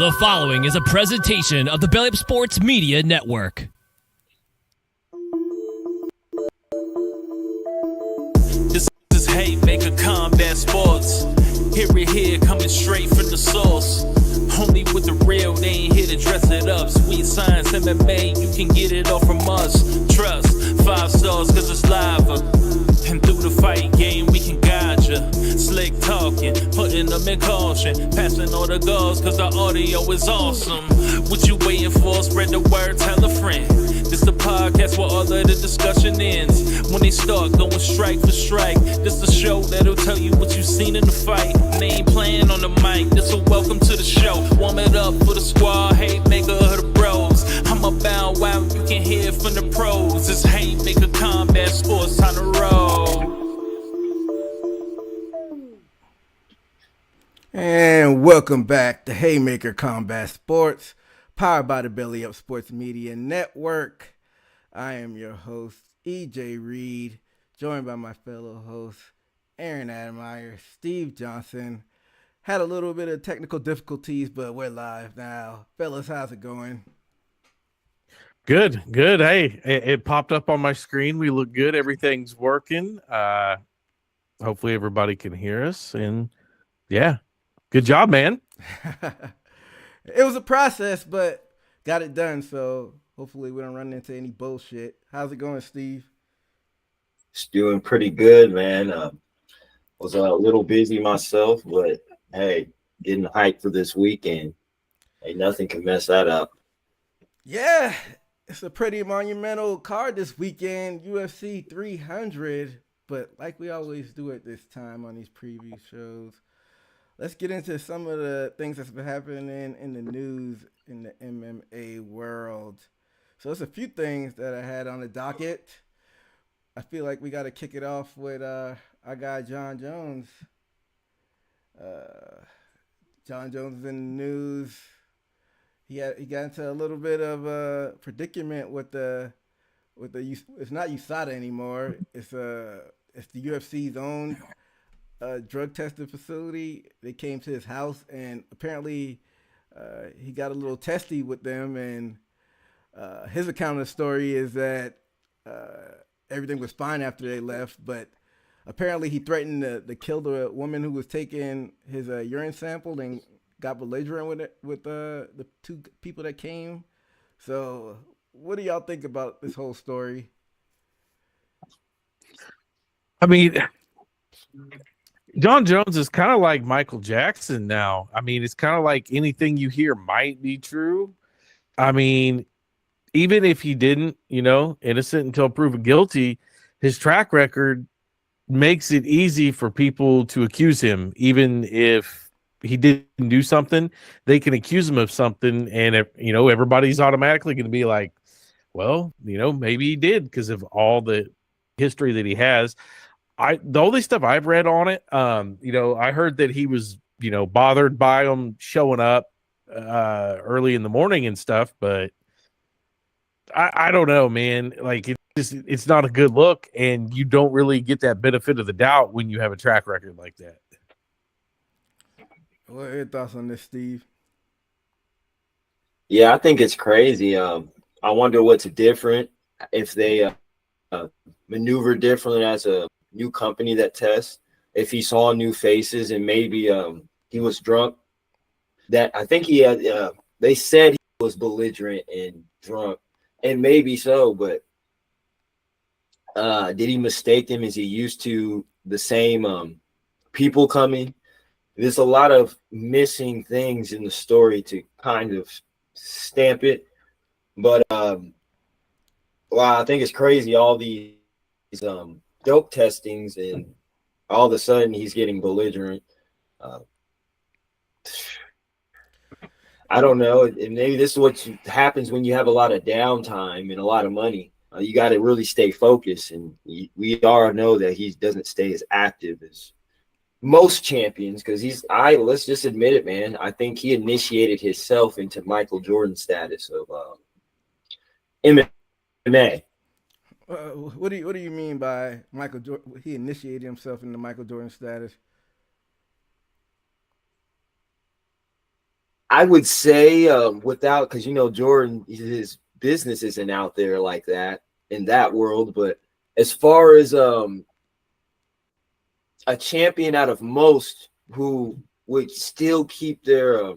The following is a presentation of the Belly Up Sports Media Network. This is Haymaker Combat Sports. Here, coming straight from the source. Only with the real, they ain't here to dress it up. Sweet science, MMA, you can get it all from us. Trust, 5 stars cause it's live. And through the fight game, we can guide ya. Slick talking, putting them in caution. Passing all the goals cause the audio is awesome. What you waiting for? Spread the word, tell a friend. This the podcast where all of the discussion ends. When they start going strike for strike, this the show that'll tell you what you seen in the fight. They ain't playing on the mic, this a welcome to the show. Warm it up for the squad, Haymaker of the bros. I'm about wow, you can hear from the pros. It's Haymaker Combat Sports, time to roll. And welcome back to Haymaker Combat Sports, powered by the Belly Up Sports Media Network. I am your host, EJ Reed, joined by my fellow hosts, Aaron Admeyer, Steve Johnson. Had a little bit of technical difficulties, but we're live now. Fellas, how's it going? Good. Hey, it popped up on my screen. We look good. Everything's working. Hopefully everybody can hear us. And yeah, good job, man. It was a process, but got it done. So hopefully we don't run into any bullshit. How's it going, Steve? It's doing pretty good, man. Was a little busy myself, but hey, getting hyped for this weekend. Ain't nothing can mess that up. Yeah, it's a pretty monumental card this weekend, UFC 300. But like we always do at this time on these preview shows, let's get into some of the things that's been happening in the news in the MMA world. So there's a few things that I had on the docket. I feel like we got to kick it off with our guy John Jones. John Jones is in the news. He got into a little bit of a predicament with the it's not USADA anymore. It's the UFC's own drug testing facility. They came to his house and apparently he got a little testy with them. And his account of the story is that everything was fine after they left, but apparently he threatened to kill the woman who was taking his urine sample and got belligerent with the 2 people that came. So what do y'all think about this whole story? I mean, John Jones is kind of like Michael Jackson now. I mean, it's kind of like anything you hear might be true. I mean, even if he didn't, innocent until proven guilty, his track record makes it easy for people to accuse him. Even if he didn't do something, they can accuse him of something. And, everybody's automatically going to be like, well, maybe he did because of all the history that he has. The only stuff I've read on it, I heard that he was, bothered by them showing up early in the morning and stuff, but I don't know, man. Like it's not a good look, and you don't really get that benefit of the doubt when you have a track record like that. What are your thoughts on this, Steve? Yeah, I think it's crazy. I wonder what's different if they maneuver differently as a new company that tests. If he saw new faces and maybe he was drunk. That I think he had. They said he was belligerent and drunk, and maybe so. But did he mistake them? Is he used to the same people coming? There's a lot of missing things in the story to kind of stamp it. But wow, I think it's crazy. All these dope testings, and all of a sudden he's getting belligerent. I don't know. And maybe this is what happens when you have a lot of downtime and a lot of money. You got to really stay focused. And we all know that he doesn't stay as active as most champions because let's just admit it, man. I think he initiated himself into Michael Jordan status of MMA. What do you mean by Michael Jordan? He initiated himself into Michael Jordan status. I would say without, because Jordan, his business isn't out there like that in that world. But as far as a champion out of most who would still keep their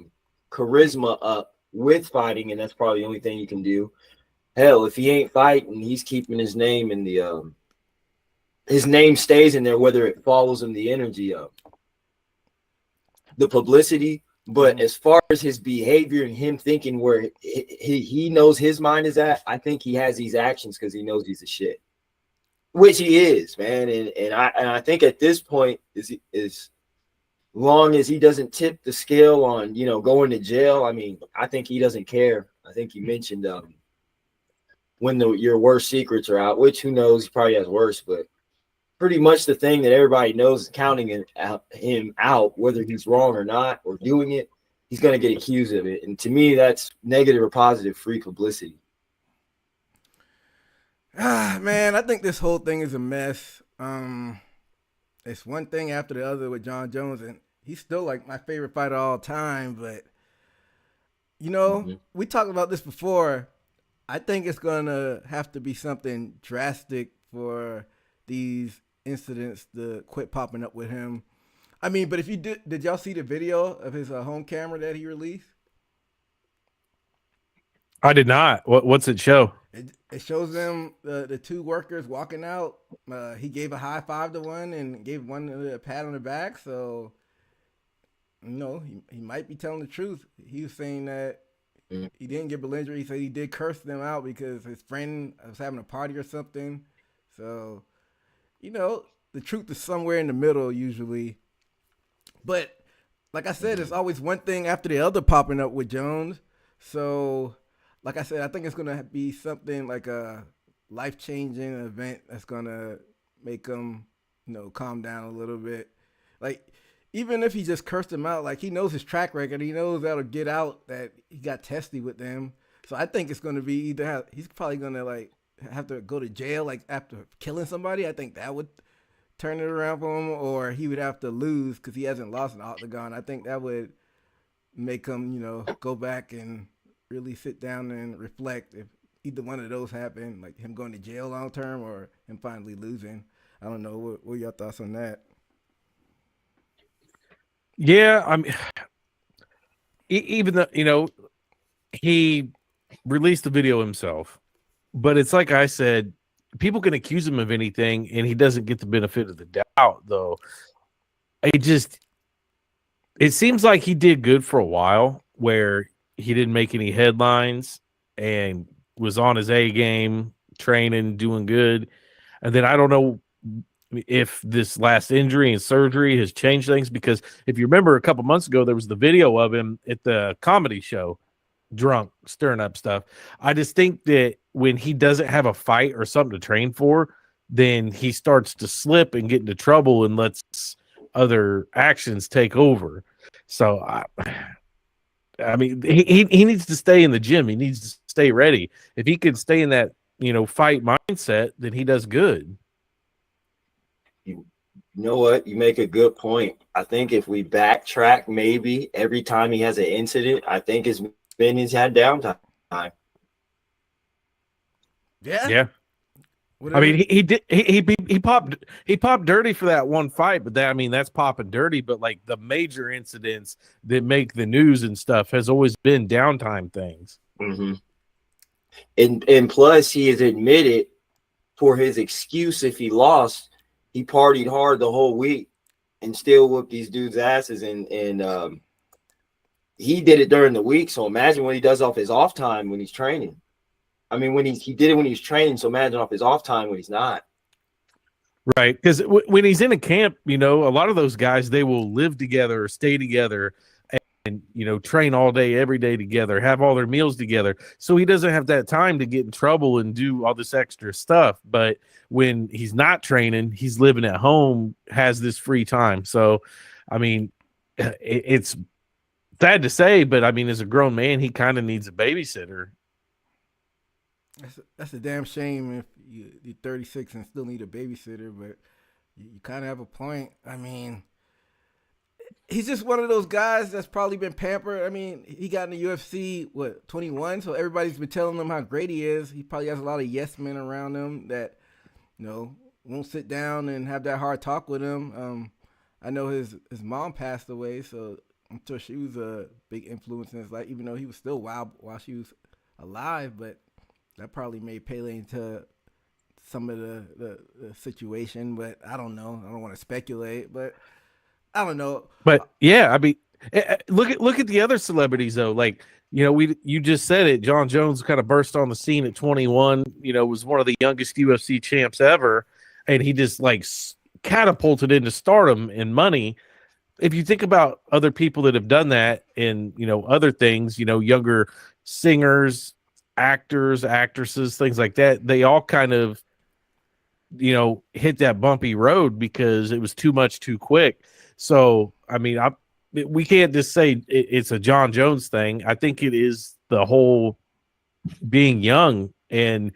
charisma up with fighting, and that's probably the only thing you can do. Hell, if he ain't fighting, he's keeping his name in the his name stays in there, whether it follows him the energy of the publicity. But as far as his behavior and him thinking where he knows his mind is at, I think he has these actions because he knows he's a shit, which he is, man. And I think at this point is long as he doesn't tip the scale on going to jail. I mean, I think he doesn't care. I think you mentioned when your worst secrets are out, which who knows, he probably has worse, but pretty much the thing that everybody knows is counting him out, whether he's wrong or not, or doing it, he's going to get accused of it. And to me, that's negative or positive free publicity. Man, I think this whole thing is a mess. It's one thing after the other with John Jones, and he's still like my favorite fighter of all time. But, we talked about this before. I think it's going to have to be something drastic for these incidents to quit popping up with him. I mean, but if you did y'all see the video of his home camera that he released? I did not. What's it show? It shows them the two workers walking out. He gave a high five to one and gave one a pat on the back. So, he might be telling the truth. He was saying that he didn't get Bellinger. He said he did curse them out because his friend was having a party or something. So, the truth is somewhere in the middle usually. But like I said, it's always one thing after the other popping up with Jones. So, like I said, I think it's going to be something like a life-changing event that's going to make him, calm down a little bit. Like, even if he just cursed him out, like he knows his track record. He knows that'll get out that he got testy with them. So I think it's going to be he's probably going to have to go to jail like after killing somebody. I think that would turn it around for him, or he would have to lose because he hasn't lost an octagon. I think that would make him, go back and really sit down and reflect if either one of those happen, like him going to jail long term or him finally losing. I don't know. What are your thoughts on that? Yeah, I mean, even though, he released the video himself, but it's like I said, people can accuse him of anything and he doesn't get the benefit of the doubt, though. It seems like he did good for a while where he didn't make any headlines and was on his A game, training, doing good. And then I don't know if this last injury and surgery has changed things, because if you remember a couple months ago, there was the video of him at the comedy show, drunk, stirring up stuff. I just think that when he doesn't have a fight or something to train for, then he starts to slip and get into trouble and lets other actions take over. So I mean, he needs to stay in the gym. He needs to stay ready. If he can stay in that, fight mindset, then he does good. You know what? You make a good point. I think if we backtrack, maybe every time he has an incident, I think it's been he's had downtime. Yeah. I mean, he popped dirty for that one fight, but that's popping dirty. But like the major incidents that make the news and stuff has always been downtime things. Mm-hmm. And plus, he has admitted for his excuse if he lost, he partied hard the whole week and still whooped these dudes' asses. And he did it during the week. So imagine what he does off his off time when he's training. I mean, when he did it when he was training, so imagine off his off time when he's not. Right, because when he's in a camp, a lot of those guys, they will live together or stay together and train all day, every day together, have all their meals together. So he doesn't have that time to get in trouble and do all this extra stuff. But when he's not training, he's living at home, has this free time. So, I mean, it's sad to say, but I mean, as a grown man, he kind of needs a babysitter. That's a damn shame if you're 36 and still need a babysitter, but you kind of have a point. I mean, he's just one of those guys that's probably been pampered. I mean, he got in the UFC, 21? So everybody's been telling him how great he is. He probably has a lot of yes men around him that, won't sit down and have that hard talk with him. I know his mom passed away, so I'm sure she was a big influence in his life, even though he was still wild while she was alive. But that probably made Pele into some of the situation. But I don't know. I don't want to speculate, but I don't know. But yeah, I mean, look at the other celebrities though. Like, you just said it. John Jones kind of burst on the scene at 21. Was one of the youngest UFC champs ever, and he just like catapulted into stardom and money. If you think about other people that have done that, and other things, younger singers, actors, actresses, things like that, they all kind of hit that bumpy road because it was too much too quick. So, I mean, we can't just say it's a John Jones thing. I think it is the whole being young, and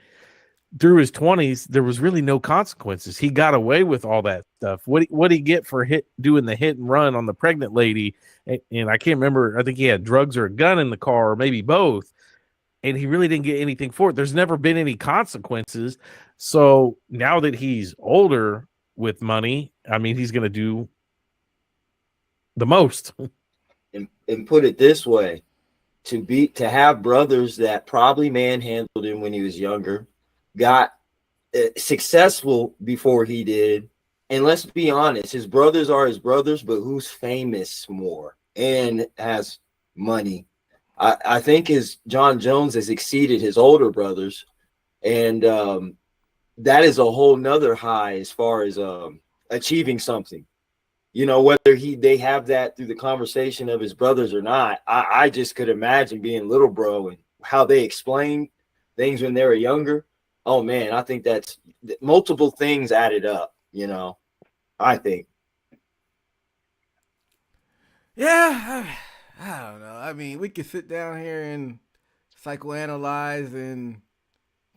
through his 20s, there was really no consequences. He got away with all that stuff. What did he get for doing the hit and run on the pregnant lady? And I can't remember. I think he had drugs or a gun in the car, or maybe both. And he really didn't get anything for it. There's never been any consequences. So now that he's older with money, I mean, he's going to do the most. And put it this way, to have brothers that probably manhandled him when he was younger, got successful before he did. And let's be honest, his brothers are his brothers, but who's famous more and has money? I think John Jones has exceeded his older brothers, and that is a whole nother high as far as achieving something. Whether they have that through the conversation of his brothers or not, I just could imagine being little bro and how they explain things when they were younger. Oh man, I think that's multiple things added up, I think. Yeah, I don't know. I mean, we could sit down here and psychoanalyze and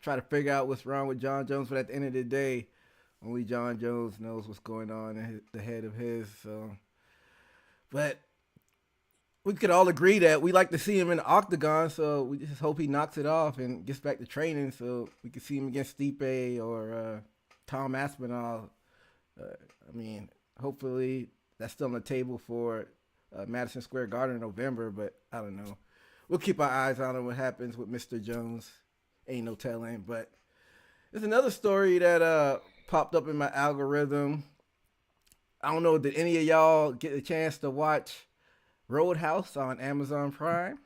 try to figure out what's wrong with John Jones, but at the end of the day, only John Jones knows what's going on in the head of his. So, but we could all agree that we like to see him in the octagon, so we just hope he knocks it off and gets back to training so we can see him against Stipe or Tom Aspinall. I mean, hopefully that's still on the table for Madison Square Garden in November, but I don't know. We'll keep our eyes on what happens with Mr. Jones. Ain't no telling. But there's another story that popped up in my algorithm. I don't know, did any of y'all get a chance to watch Roadhouse on Amazon Prime?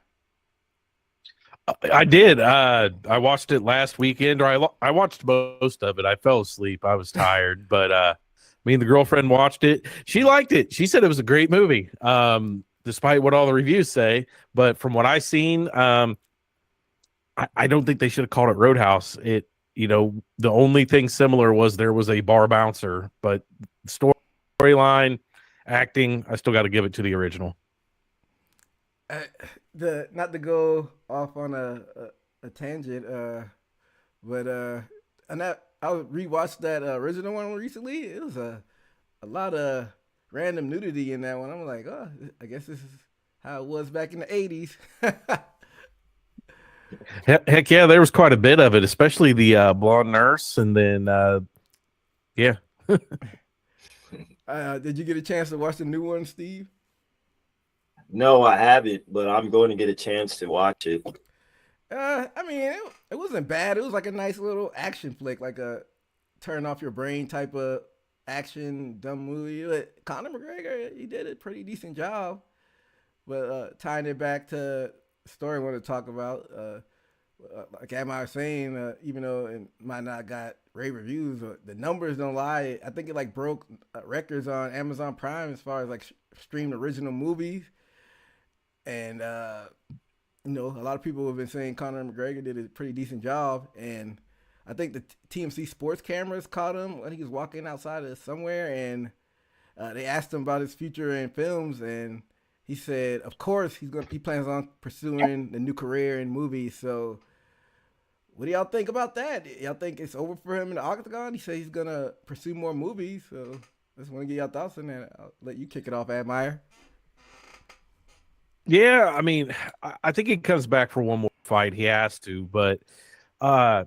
I did. I watched it last weekend, or I watched most of it. I fell asleep. I was tired, but me and the girlfriend watched it. She liked it. She said it was a great movie, despite what all the reviews say. But from what I seen, I don't think they should have called it Roadhouse. The only thing similar was there was a bar bouncer, but storyline, acting, I still got to give it to the original. Not to go off on a tangent, but I rewatched that original one recently. It was a lot of random nudity in that one. I'm like, oh, I guess this is how it was back in the 80s. Heck yeah, there was quite a bit of it, especially the blonde nurse, and then yeah. Did you get a chance to watch the new one, Steve? No, I haven't, but I'm going to get a chance to watch it. I mean, it wasn't bad. It was like a nice little action flick, like a turn off your brain type of action dumb movie. But Conor McGregor, he did a pretty decent job. But tying it back to the story I want to talk about, like am I saying, even though it might not got rave reviews, the numbers don't lie. I think it like broke records on Amazon Prime as far as like streamed original movies. And a lot of people have been saying Conor McGregor did a pretty decent job, and I think the TMC Sports cameras caught him when he was walking outside of somewhere, and they asked him about his future in films, and he said, of course, he plans on pursuing the new career in movies. So, what do y'all think about that? Y'all think it's over for him in the octagon? He said he's gonna pursue more movies. So, I just want to get y'all thoughts on that. I'll let you kick it off, Admire. Yeah, I mean, I think he comes back for one more fight. He has to, but uh,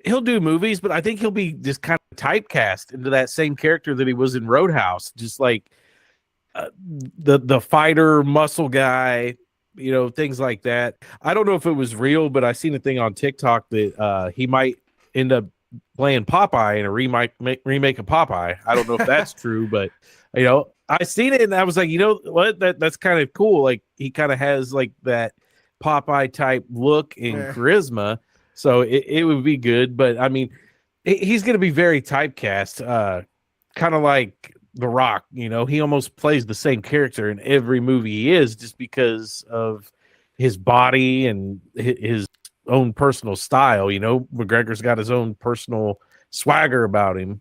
he'll do movies. But I think he'll be just kind of typecast into that same character that he was in Roadhouse, just like the fighter muscle guy, things like that. I don't know if it was real, but I seen a thing on TikTok that he might end up playing Popeye in a remake of Popeye. I don't know if that's true, but I seen it and I was like, you know what, that's kind of cool. Like he kind of has like that Popeye type look and Yeah. charisma, so it would be good. But I mean, he's going to be very typecast, kind of like The Rock. He almost plays the same character in every movie he is, just because of his body and his own personal style. McGregor's got his own personal swagger about him.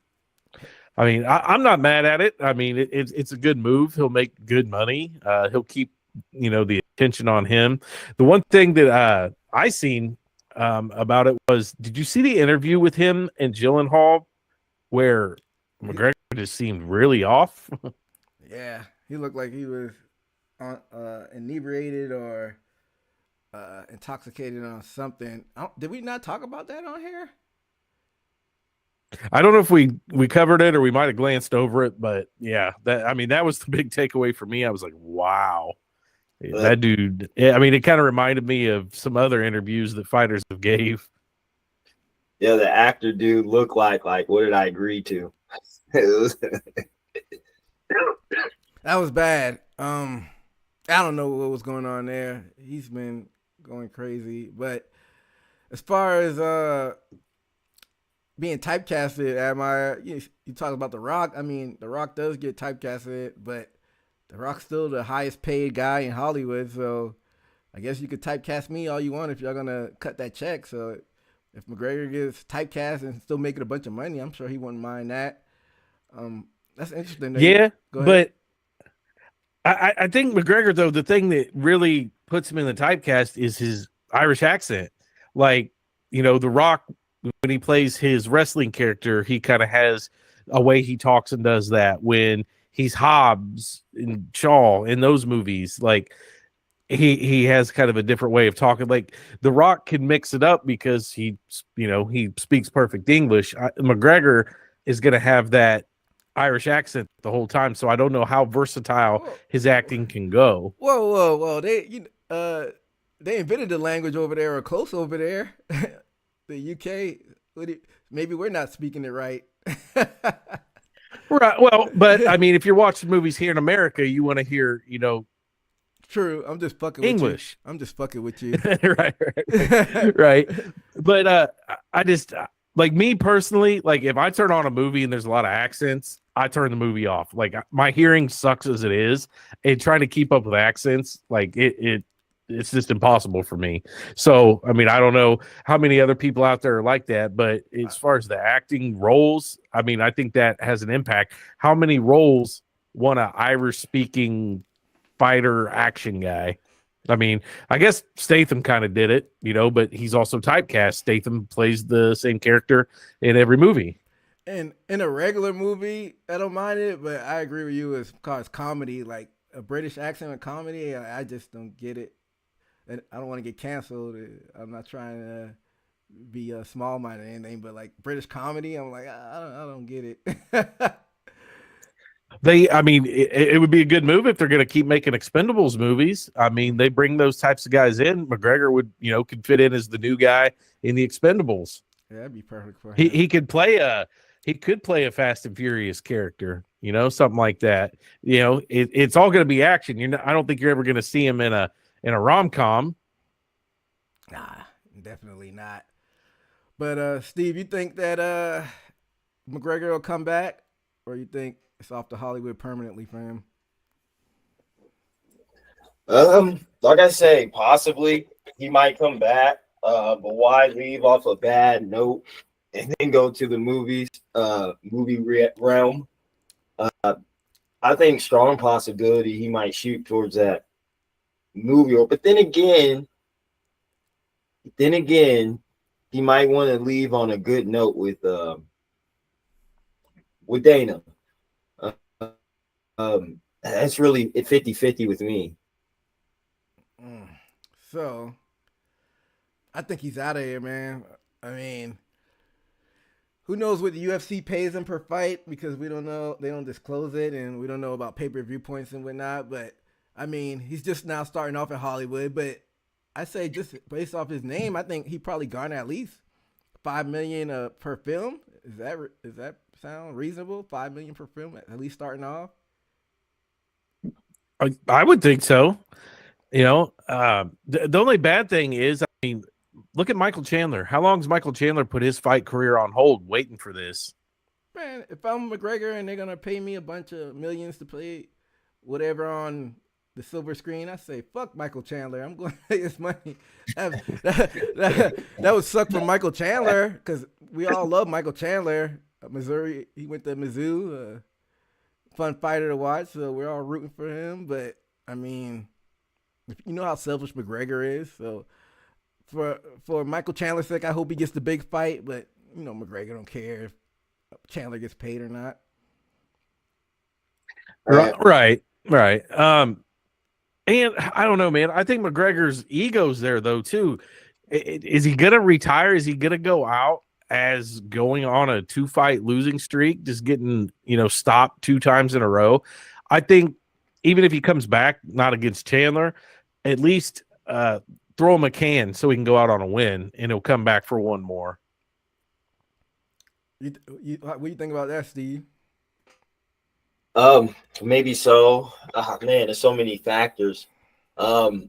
I mean, I'm not mad at it. I mean, it's a good move. He'll make good money. He'll keep the attention on him. The one thing that I seen about it was, did you see the interview with him and Gyllenhaal where McGregor just seemed really off? Yeah, he looked like he was on, inebriated or intoxicated on something. Did we not talk about that on here? I don't know if we covered it or we might have glanced over it, but yeah, that was the big takeaway for me. I was like, wow, that dude. I mean, it kind of reminded me of some other interviews that fighters have gave. Yeah, the actor dude looked like what did I agree to? That was bad. I don't know what was going on there. He's been going crazy, but as far as being typecasted, you talk about The Rock. I mean, The Rock does get typecasted, but The Rock's still the highest paid guy in Hollywood. So I guess you could typecast me all you want if you're gonna cut that check. So if McGregor gets typecast and still making a bunch of money, I'm sure he wouldn't mind that. That's interesting. Yeah, Go ahead. but I think McGregor, though, the thing that really puts him in the typecast is his Irish accent. Like, The Rock, when he plays his wrestling character, he kind of has a way he talks and does that. When he's Hobbs and Shaw in those movies, like he has kind of a different way of talking. Like The Rock can mix it up because he speaks perfect English. McGregor is going to have that Irish accent the whole time, so I don't know how versatile his acting can go. Whoa! They invented the language over there, or close over there. The UK. Maybe we're not speaking it right. Right. Well, but I mean, if you're watching movies here in America, you want to hear, True. I'm just fucking English. with you. I'm just fucking with you. right. But I just like, me personally, like if I turn on a movie and there's a lot of accents, I turn the movie off. Like my hearing sucks as it is, and trying to keep up with accents, like it's just impossible for me. So, I mean, I don't know how many other people out there are like that, but as far as the acting roles, I mean, I think that has an impact. How many roles want an Irish speaking fighter action guy? I mean, I guess Statham kind of did it, but he's also typecast. Statham plays the same character in every movie. And in a regular movie, I don't mind it, but I agree with you as far as comedy, like a British accent in comedy, I just don't get it. And I don't want to get canceled. I'm not trying to be small-minded or anything, but like British comedy, I'm like, I don't get it. It would be a good move if they're going to keep making Expendables movies. I mean, they bring those types of guys in. McGregor would, could fit in as the new guy in the Expendables. Yeah, that'd be perfect for him. He could play a Fast and Furious character, something like that. It's all going to be action. I don't think you're ever going to see him in a rom-com. Nah, definitely not. But Steve, you think that McGregor will come back, or you think it's off to Hollywood permanently for him? Like I say, possibly he might come back. But why leave off a bad note and then go to the movie realm? I think strong possibility he might shoot towards that movie. But then again, he might want to leave on a good note with Dana. That's really 50-50 with me. So I think he's out of here, man. I mean, who knows what the UFC pays him per fight, because we don't know. They don't disclose it, and we don't know about pay-per-view points and whatnot. But I mean, he's just now starting off in Hollywood. But I say, just based off his name, I think he probably garner at least $5 million per film. Is that sound reasonable? $5 million per film, at least starting off. I would think so. The only bad thing is, I mean, look at Michael Chandler. How long has Michael Chandler put his fight career on hold waiting for this? Man, if I'm McGregor and they're going to pay me a bunch of millions to play whatever on the silver screen, I say, fuck Michael Chandler. I'm going to pay his money. That would suck for Michael Chandler, because we all love Michael Chandler. Missouri, he went to Mizzou. Fun fighter to watch, so we're all rooting for him. But, I mean, you know how selfish McGregor is. So, for Michael Chandler's sake, I hope he gets the big fight. But, McGregor don't care if Chandler gets paid or not. Right. And I don't know, man. I think McGregor's ego's there, though, too. Is he going to retire? Is he going to go out as going on a 2-fight losing streak, just getting, stopped 2 times in a row? I think even if he comes back, not against Chandler, at least throw him a can so he can go out on a win, and he'll come back for one more. What do you think about that, Steve? Maybe so. Man, there's so many factors. I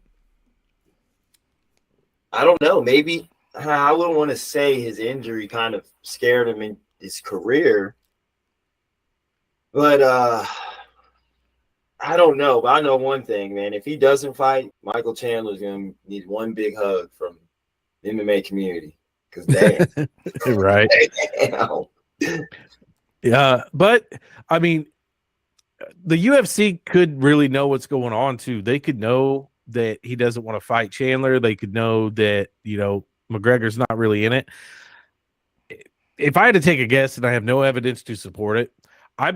don't know. Maybe I wouldn't want to say his injury kind of scared him in his career, but I don't know. But I know one thing, man. If he doesn't fight, Michael Chandler's gonna need one big hug from the MMA community. Because damn, right? Damn. Yeah, but I mean, the UFC could really know what's going on too. They could know that he doesn't want to fight Chandler. They could know that, McGregor's not really in it. If I had to take a guess, and I have no evidence to support it, I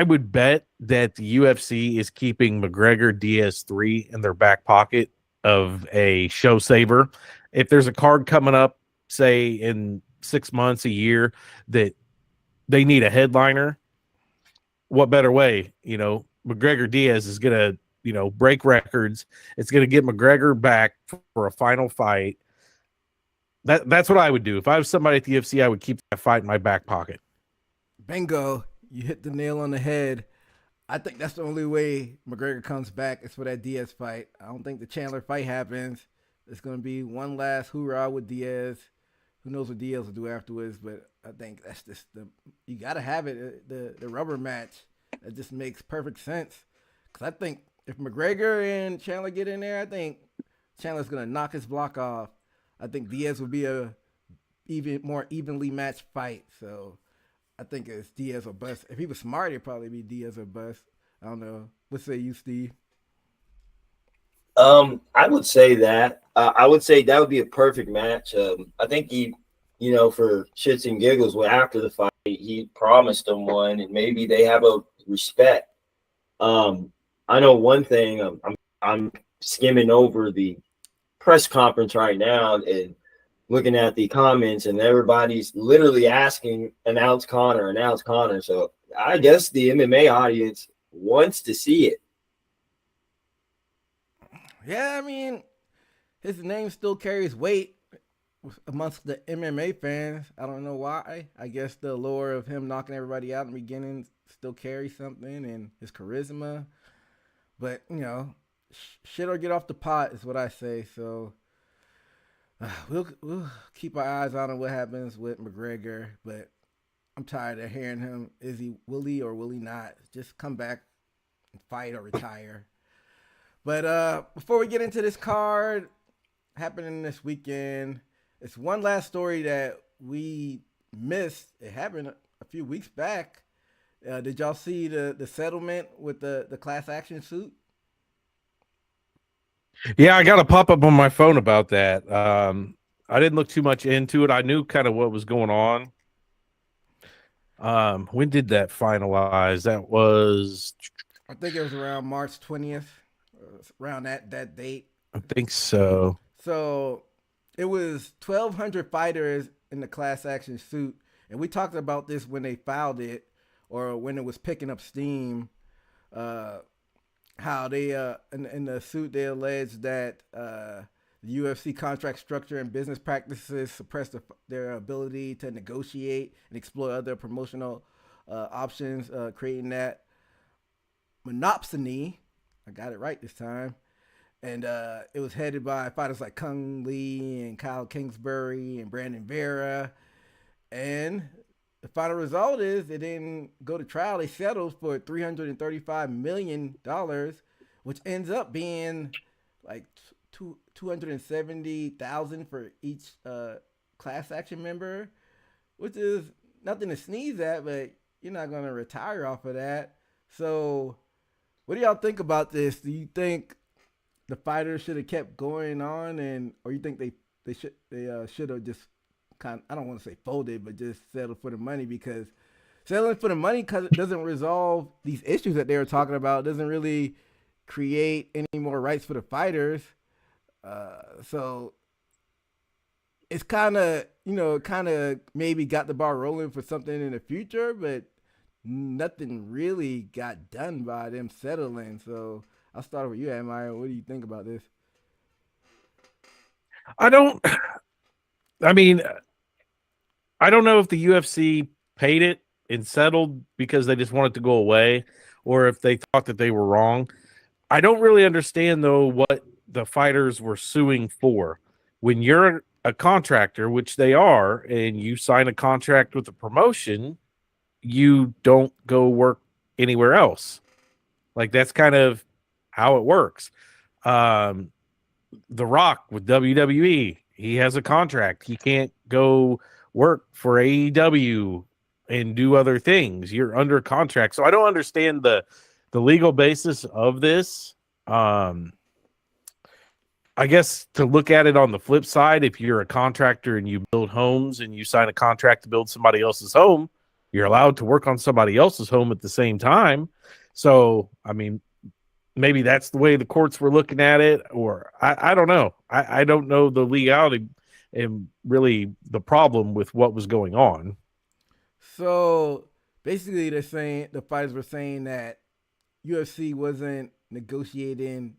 would bet that the UFC is keeping McGregor Diaz 3 in their back pocket of a show saver. If there's a card coming up, say in 6 months, a year, that they need a headliner, what better way? McGregor Diaz is going to, break records. It's going to get McGregor back for a final fight. That's what I would do. If I was somebody at the UFC, I would keep that fight in my back pocket. Bingo. You hit the nail on the head. I think that's the only way McGregor comes back is for that Diaz fight. I don't think the Chandler fight happens. It's going to be one last hoorah with Diaz. Who knows what Diaz will do afterwards, but I think that's just you got to have it, the rubber match. That just makes perfect sense. Because I think if McGregor and Chandler get in there, I think Chandler's going to knock his block off. I think Diaz will be a even more evenly matched fight. So I think it's Diaz or bust. If he was smart, it'd probably be Diaz or bust. I don't know. What say you, Steve? I would say that. I would say that would be a perfect match. I think he, for shits and giggles, after the fight, he promised them one, and maybe they have a respect. I know one thing. I'm skimming over the press conference right now and looking at the comments, and everybody's literally asking, announce Conor. So I guess the MMA audience wants to see it. Yeah, I mean, his name still carries weight amongst the MMA fans. I don't know why. I guess the allure of him knocking everybody out in the beginning still carries something, and his charisma. But, shit or get off the pot is what I say. So we'll keep our eyes on what happens with McGregor. But I'm tired of hearing him. Will he or will he not? Just come back and fight or retire. But before we get into this card happening this weekend, it's one last story that we missed. It happened a few weeks back. Did y'all see the settlement with the class action suit? Yeah, I got a pop-up on my phone about that. I didn't look too much into it. I knew kind of what was going on. When did that finalize? That was I think it was around March 20th, around that date. I think so. So it was 1,200 fighters in the class action suit, and we talked about this when they filed it, or when it was picking up steam. How they in the suit they alleged that the UFC contract structure and business practices suppressed their ability to negotiate and explore other promotional options, creating that monopsony. I got it right this time. And it was headed by fighters like Kung Lee and Kyle Kingsbury and Brandon Vera. And the final result is they didn't go to trial. They settled for $335 million, which ends up being like $270,000 for each class action member, which is nothing to sneeze at, but you're not going to retire off of that. So what do y'all think about this? Do you think the fighters should have kept going on, or you think they should have just I don't want to say folded, but just settled for the money? Because settling for the money doesn't resolve these issues that they were talking about. It doesn't really create any more rights for the fighters. So it's kind of maybe got the ball rolling for something in the future, but nothing really got done by them settling. So I'll start with you, Amaya. What do you think about this? I don't know if the UFC paid it and settled because they just wanted to go away, or if they thought that they were wrong. I don't really understand, though, what the fighters were suing for. When you're a contractor, which they are, and you sign a contract with a promotion, you don't go work anywhere else. Like, that's kind of how it works. The Rock with WWE, he has a contract. He can't go work for AEW and do other things. You're under contract. So I don't understand the legal basis of this. I guess to look at it on the flip side, if you're a contractor and you build homes and you sign a contract to build somebody else's home, you're allowed to work on somebody else's home at the same time. So, I mean, maybe that's the way the courts were looking at it, or I don't know. I don't know the legality and really the problem with what was going on. So basically the fighters were saying that UFC wasn't negotiating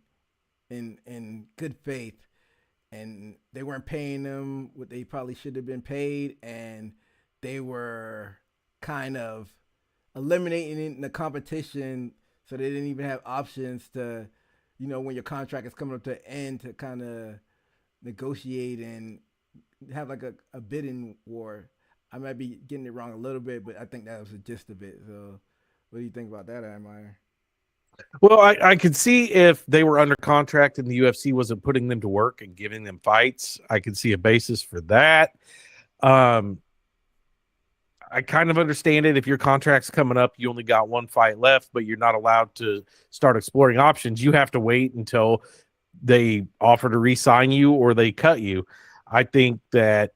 in good faith, and they weren't paying them what they probably should have been paid, and they were kind of eliminating the competition, so they didn't even have options to, when your contract is coming up to an end, to kind of negotiate and have like a bidding war. I might be getting it wrong a little bit, but I think that was the gist of it. So what do you think about that, Admire? Well, I could see if they were under contract and the UFC wasn't putting them to work and giving them fights. I could see a basis for that. I kind of understand it. If your contract's coming up, you only got one fight left, but you're not allowed to start exploring options. You have to wait until they offer to re-sign you or they cut you. I think that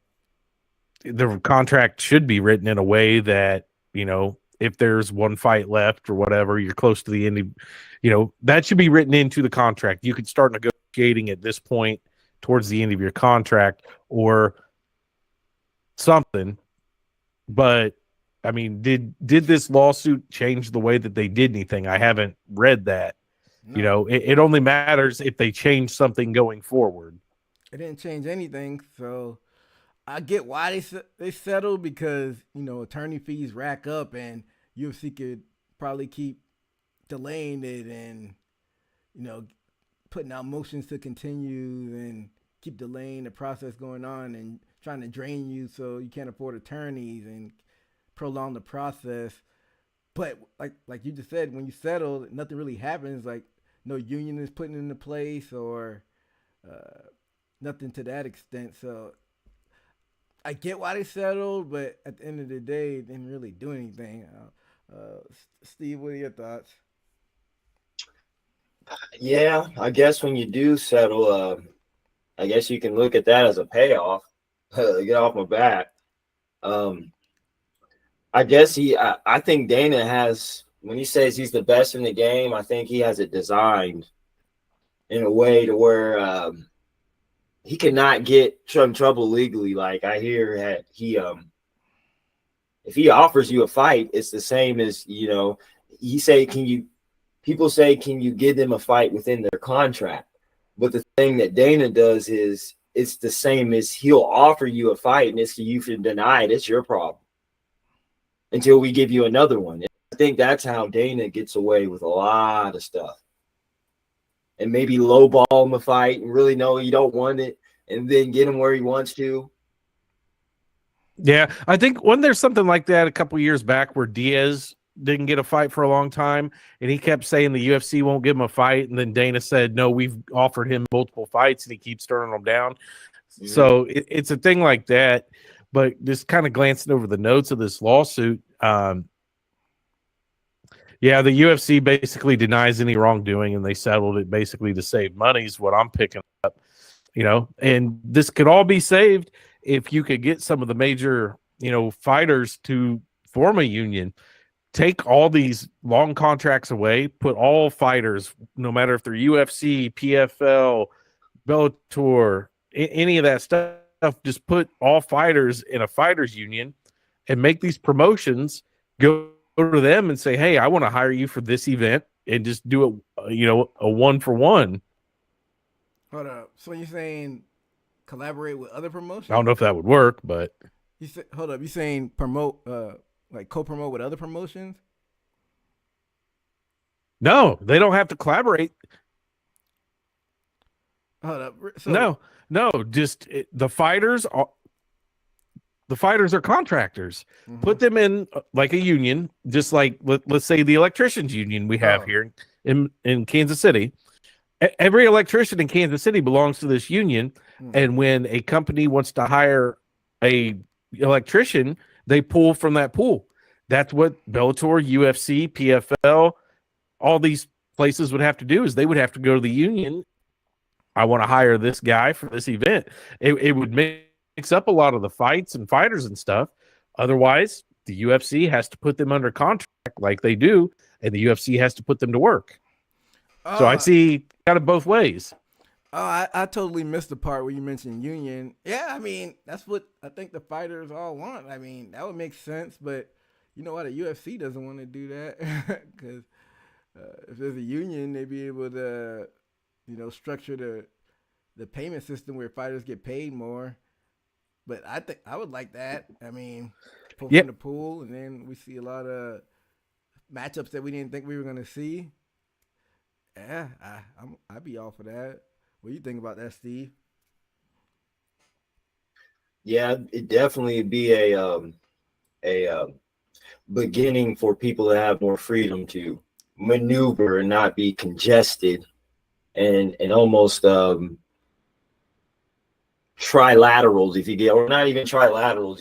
the contract should be written in a way that, if there's one fight left or whatever, you're close to the end of, that should be written into the contract. You could start negotiating at this point towards the end of your contract or something. But I mean, did this lawsuit change the way that they did anything? I haven't read that. No. It only matters if they change something going forward. It didn't change anything, so I get why they settled, because attorney fees rack up, and UFC could probably keep delaying it and putting out motions to continue and keep delaying the process going on and trying to drain you so you can't afford attorneys and prolong the process. But like you just said, when you settle, nothing really happens. Like no union is putting into place or nothing to that extent. So I get why they settled, but at the end of the day, it didn't really do anything. Steve, what are your thoughts? Yeah, I guess when you do settle, I guess you can look at that as a payoff. Get off my back. I guess I think Dana has when he says he's the best in the game, I think he has it designed in a way to where he cannot get in trouble legally. Like I hear that if he offers you a fight, it's the same as, he say, people say, can you give them a fight within their contract? But the thing that Dana does is it's the same as he'll offer you a fight, and it's you can deny it. It's your problem until we give you another one. I think that's how Dana gets away with a lot of stuff. And maybe lowball him a fight and really know you don't want it, and then get him where he wants to. Yeah, I think when there's something like that a couple years back where Diaz didn't get a fight for a long time, and he kept saying the UFC won't give him a fight, and then Dana said, no, we've offered him multiple fights, and he keeps turning them down. Mm-hmm. So it's a thing like that. But just kind of glancing over the notes of this lawsuit, yeah, the UFC basically denies any wrongdoing, and they settled it basically to save money is what I'm picking up, and this could all be saved if you could get some of the major, fighters to form a union, take all these long contracts away, put all fighters, no matter if they're UFC, PFL, Bellator, any of that stuff, just put all fighters in a fighters union and make these promotions go to them and say, hey, I want to hire you for this event, and just do it, a 1-for-1. Hold up. So you're saying collaborate with other promotions? I don't know if that would work, but hold up. You saying promote, like co-promote with other promotions? No, they don't have to collaborate. Hold up. So, no, just the fighters are contractors. Mm-hmm. Put them in like a union, just like let's say the electricians union we have here in Kansas City. Every electrician in Kansas City belongs to this union, and when a company wants to hire a electrician, they pull from that pool. That's what Bellator, UFC, PFL, all these places would have to do, is they would have to go to the union. I want to hire this guy for this event. It would mix up a lot of the fights and fighters and stuff. Otherwise, the UFC has to put them under contract like they do, and the UFC has to put them to work. So I see kind of both ways. Oh, I totally missed the part where you mentioned union. Yeah, I mean, that's what I think the fighters all want. I mean, that would make sense, but you know why the UFC doesn't want to do that? Because if there's a union, they'd be able to, structure the payment system where fighters get paid more. But I think I would like that. I mean, pull from the pool, and then we see a lot of matchups that we didn't think we were going to see. Yeah, I'd be all for that. What do you think about that, Steve? Yeah, it definitely would be a beginning for people to have more freedom to maneuver and not be congested and almost trilaterals, if you get, or not even trilateral,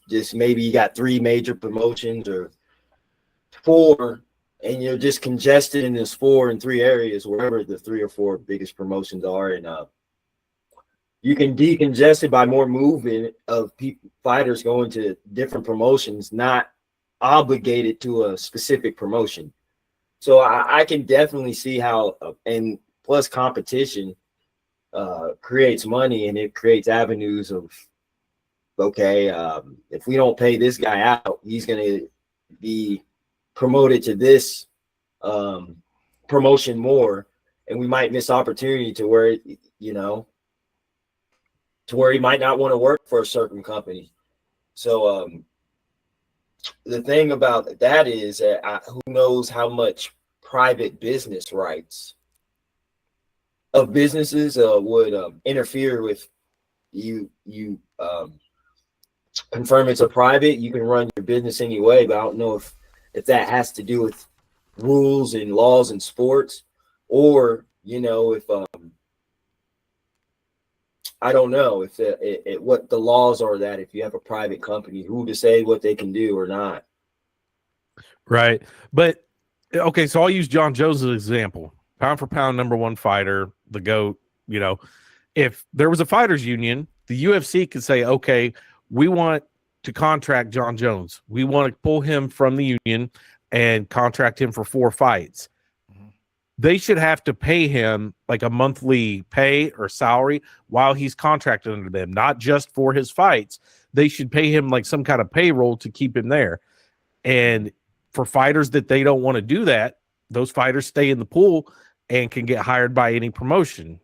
just maybe you got 3 major promotions or 4. And you're just congested in this 4 and 3 areas, wherever the 3 or 4 biggest promotions are. And you can decongest it by more movement of fighters going to different promotions, not obligated to a specific promotion. So I can definitely see how, and plus competition creates money, and it creates avenues of, okay, if we don't pay this guy out, he's going to be promoted to this promotion more, and we might miss opportunity to where to where he might not want to work for a certain company. So the thing about that is that who knows how much private business rights of businesses would interfere with you confirm it's a private, you can run your business anyway, but I don't know if that has to do with rules and laws in sports, or if I don't know if what the laws are, that if you have a private company, who to say what they can do or not. Right. But okay, so I'll use John Jones as an example. Pound for pound, #1 fighter, the GOAT. If there was a fighters union, the UFC could say, okay, we want to contract John Jones. We want to pull him from the union, and contract him for 4 fights. They should have to pay him like a monthly pay or salary while he's contracted under them, not just for his fights. They should pay him like some kind of payroll to keep him there. And for fighters that they don't want to do that, those fighters stay in the pool and can get hired by any promotion.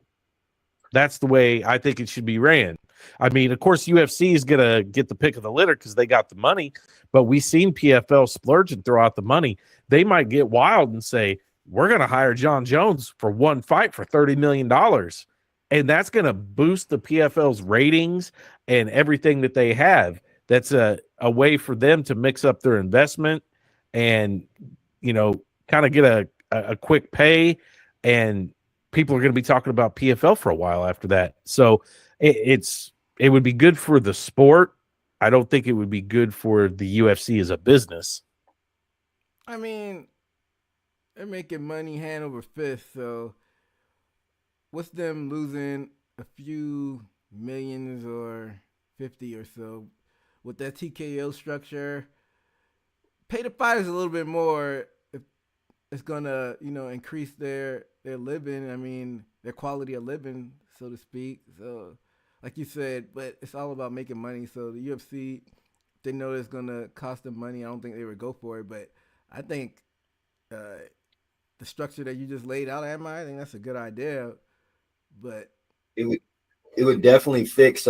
That's the way I think it should be ran. I mean, of course, UFC is going to get the pick of the litter because they got the money, but we've seen PFL splurge and throw out the money. They might get wild and say, we're going to hire John Jones for 1 fight for $30 million. And that's going to boost the PFL's ratings and everything that they have. That's a way for them to mix up their investment and, you know, kind of get a quick pay. And people are going to be talking about PFL for a while after that. So it would be good for the sport. I don't think it would be good for the UFC as a business. I mean, they're making money hand over fist, so what's them losing a few millions or 50 or so with that TKO structure? Pay the fighters a little bit more if it's gonna, you know, increase their living. I mean, their quality of living, so to speak. So, like you said, but it's all about making money. So the UFC, they know it's gonna cost them money. I don't think they would go for it, but I think the structure that you just laid out, Emma, I think that's a good idea. But it would definitely fix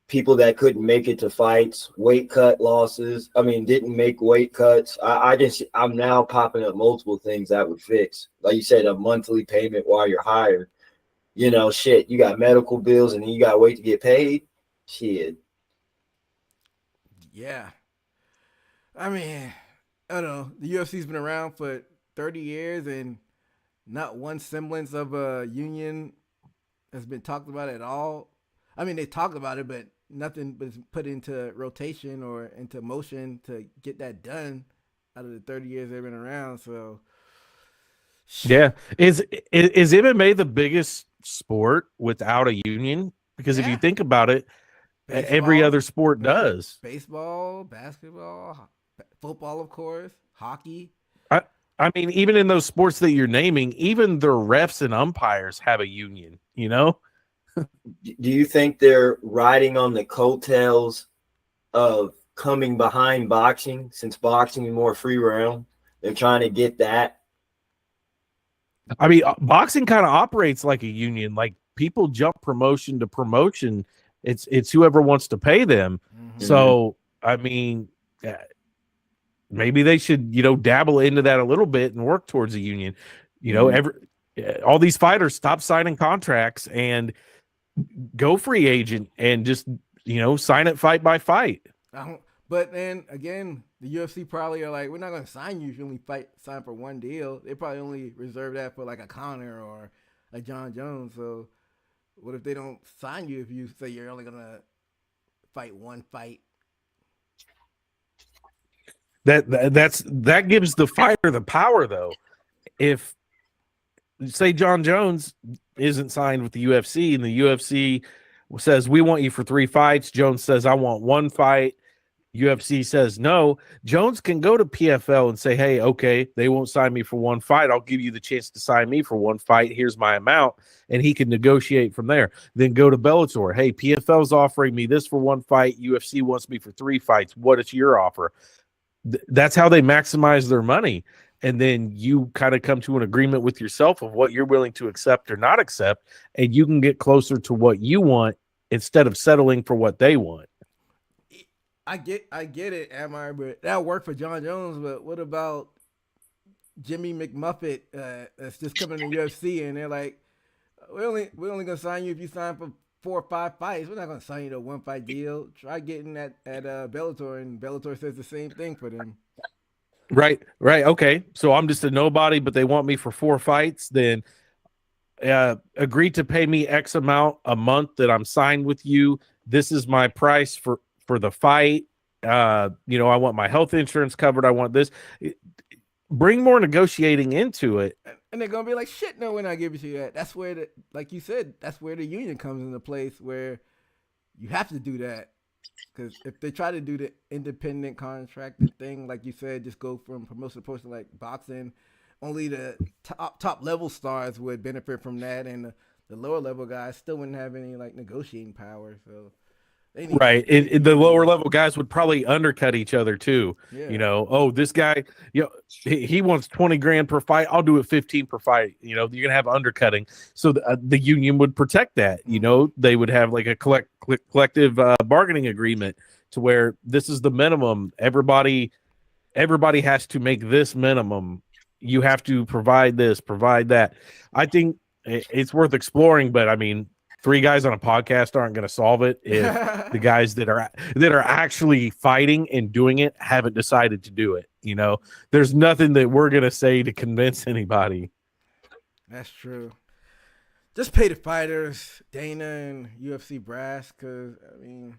people that couldn't make it to fights, weight cut losses. I mean, didn't make weight cuts. I'm now popping up multiple things that would fix. Like you said, a monthly payment while you're hired. You know, shit, you got medical bills and then you got to wait to get paid. Shit. Yeah. I mean, I don't know. The UFC's been around for 30 years and not one semblance of a union has been talked about at all. I mean, they talked about it, but nothing was put into rotation or into motion to get that done out of the 30 years they've been around. So, yeah. Is MMA the biggest sport without a union? Because if you think about it, every other sport does. Baseball, basketball, football, of course, hockey. I mean, even in those sports that you're naming, even their refs and umpires have a union, you know? Do you think they're riding on the coattails of coming behind boxing, since boxing is more free round? They're trying to get that. I mean, boxing kind of operates like a union. Like people jump promotion to promotion. It's whoever wants to pay them. Mm-hmm. So, I mean, maybe they should, you know, dabble into that a little bit and work towards a union. You know, all these fighters stop signing contracts and go free agent and just, you know, sign it fight by fight. But then again, the UFC probably are like, we're not going to sign you if you only sign for one deal. They probably only reserve that for like a Conor or a John Jones. So what if they don't sign you if you say you're only going to fight one fight? That gives the fighter the power, though. If say John Jones isn't signed with the UFC and the UFC says we want you for 3 fights, Jones says I want 1 fight, UFC says no, Jones can go to PFL and say, hey, okay, they won't sign me for 1 fight, I'll give you the chance to sign me for 1 fight, here's my amount, and he can negotiate from there. Then go to Bellator, hey, PFL's offering me this for 1 fight, UFC wants me for 3 fights, what is your offer? That's how they maximize their money. And then you kind of come to an agreement with yourself of what you're willing to accept or not accept, and you can get closer to what you want instead of settling for what they want. I get it, Amar, but that worked for John Jones. But what about Jimmy McMuffet that's just coming to the UFC and they're like, we're only gonna sign you if you sign for 4 or 5 fights. We're not gonna sign you to a 1 fight deal. Try getting that at Bellator, and Bellator says the same thing for them. Right. Okay. So I'm just a nobody, but they want me for 4 fights. Then agree to pay me X amount a month that I'm signed with you. This is my price for the fight. You know, I want my health insurance covered. I want this. Bring more negotiating into it. And they're going to be like, shit, no, we're not giving you that. That's where, like you said, that's where the union comes into place, where you have to do that. Because if they try to do the independent contracted thing, like you said, just go from promotion to promotion like boxing, only the top level stars would benefit from that, and the lower level guys still wouldn't have any like negotiating power. So they need Right. The lower level guys would probably undercut each other too. Yeah. You know, oh, this guy, he wants 20 grand per fight. I'll do it 15 per fight. You know, you're going to have undercutting. So the union would protect that. You know, they would have like a collective bargaining agreement to where this is the minimum. Everybody has to make this minimum. You have to provide this, provide that. I think it's worth exploring, but I mean, 3 guys on a podcast aren't going to solve it if the guys that are actually fighting and doing it haven't decided to do it. You know, there's nothing that we're going to say to convince anybody. That's true. Just pay the fighters, Dana and UFC brass, because I mean,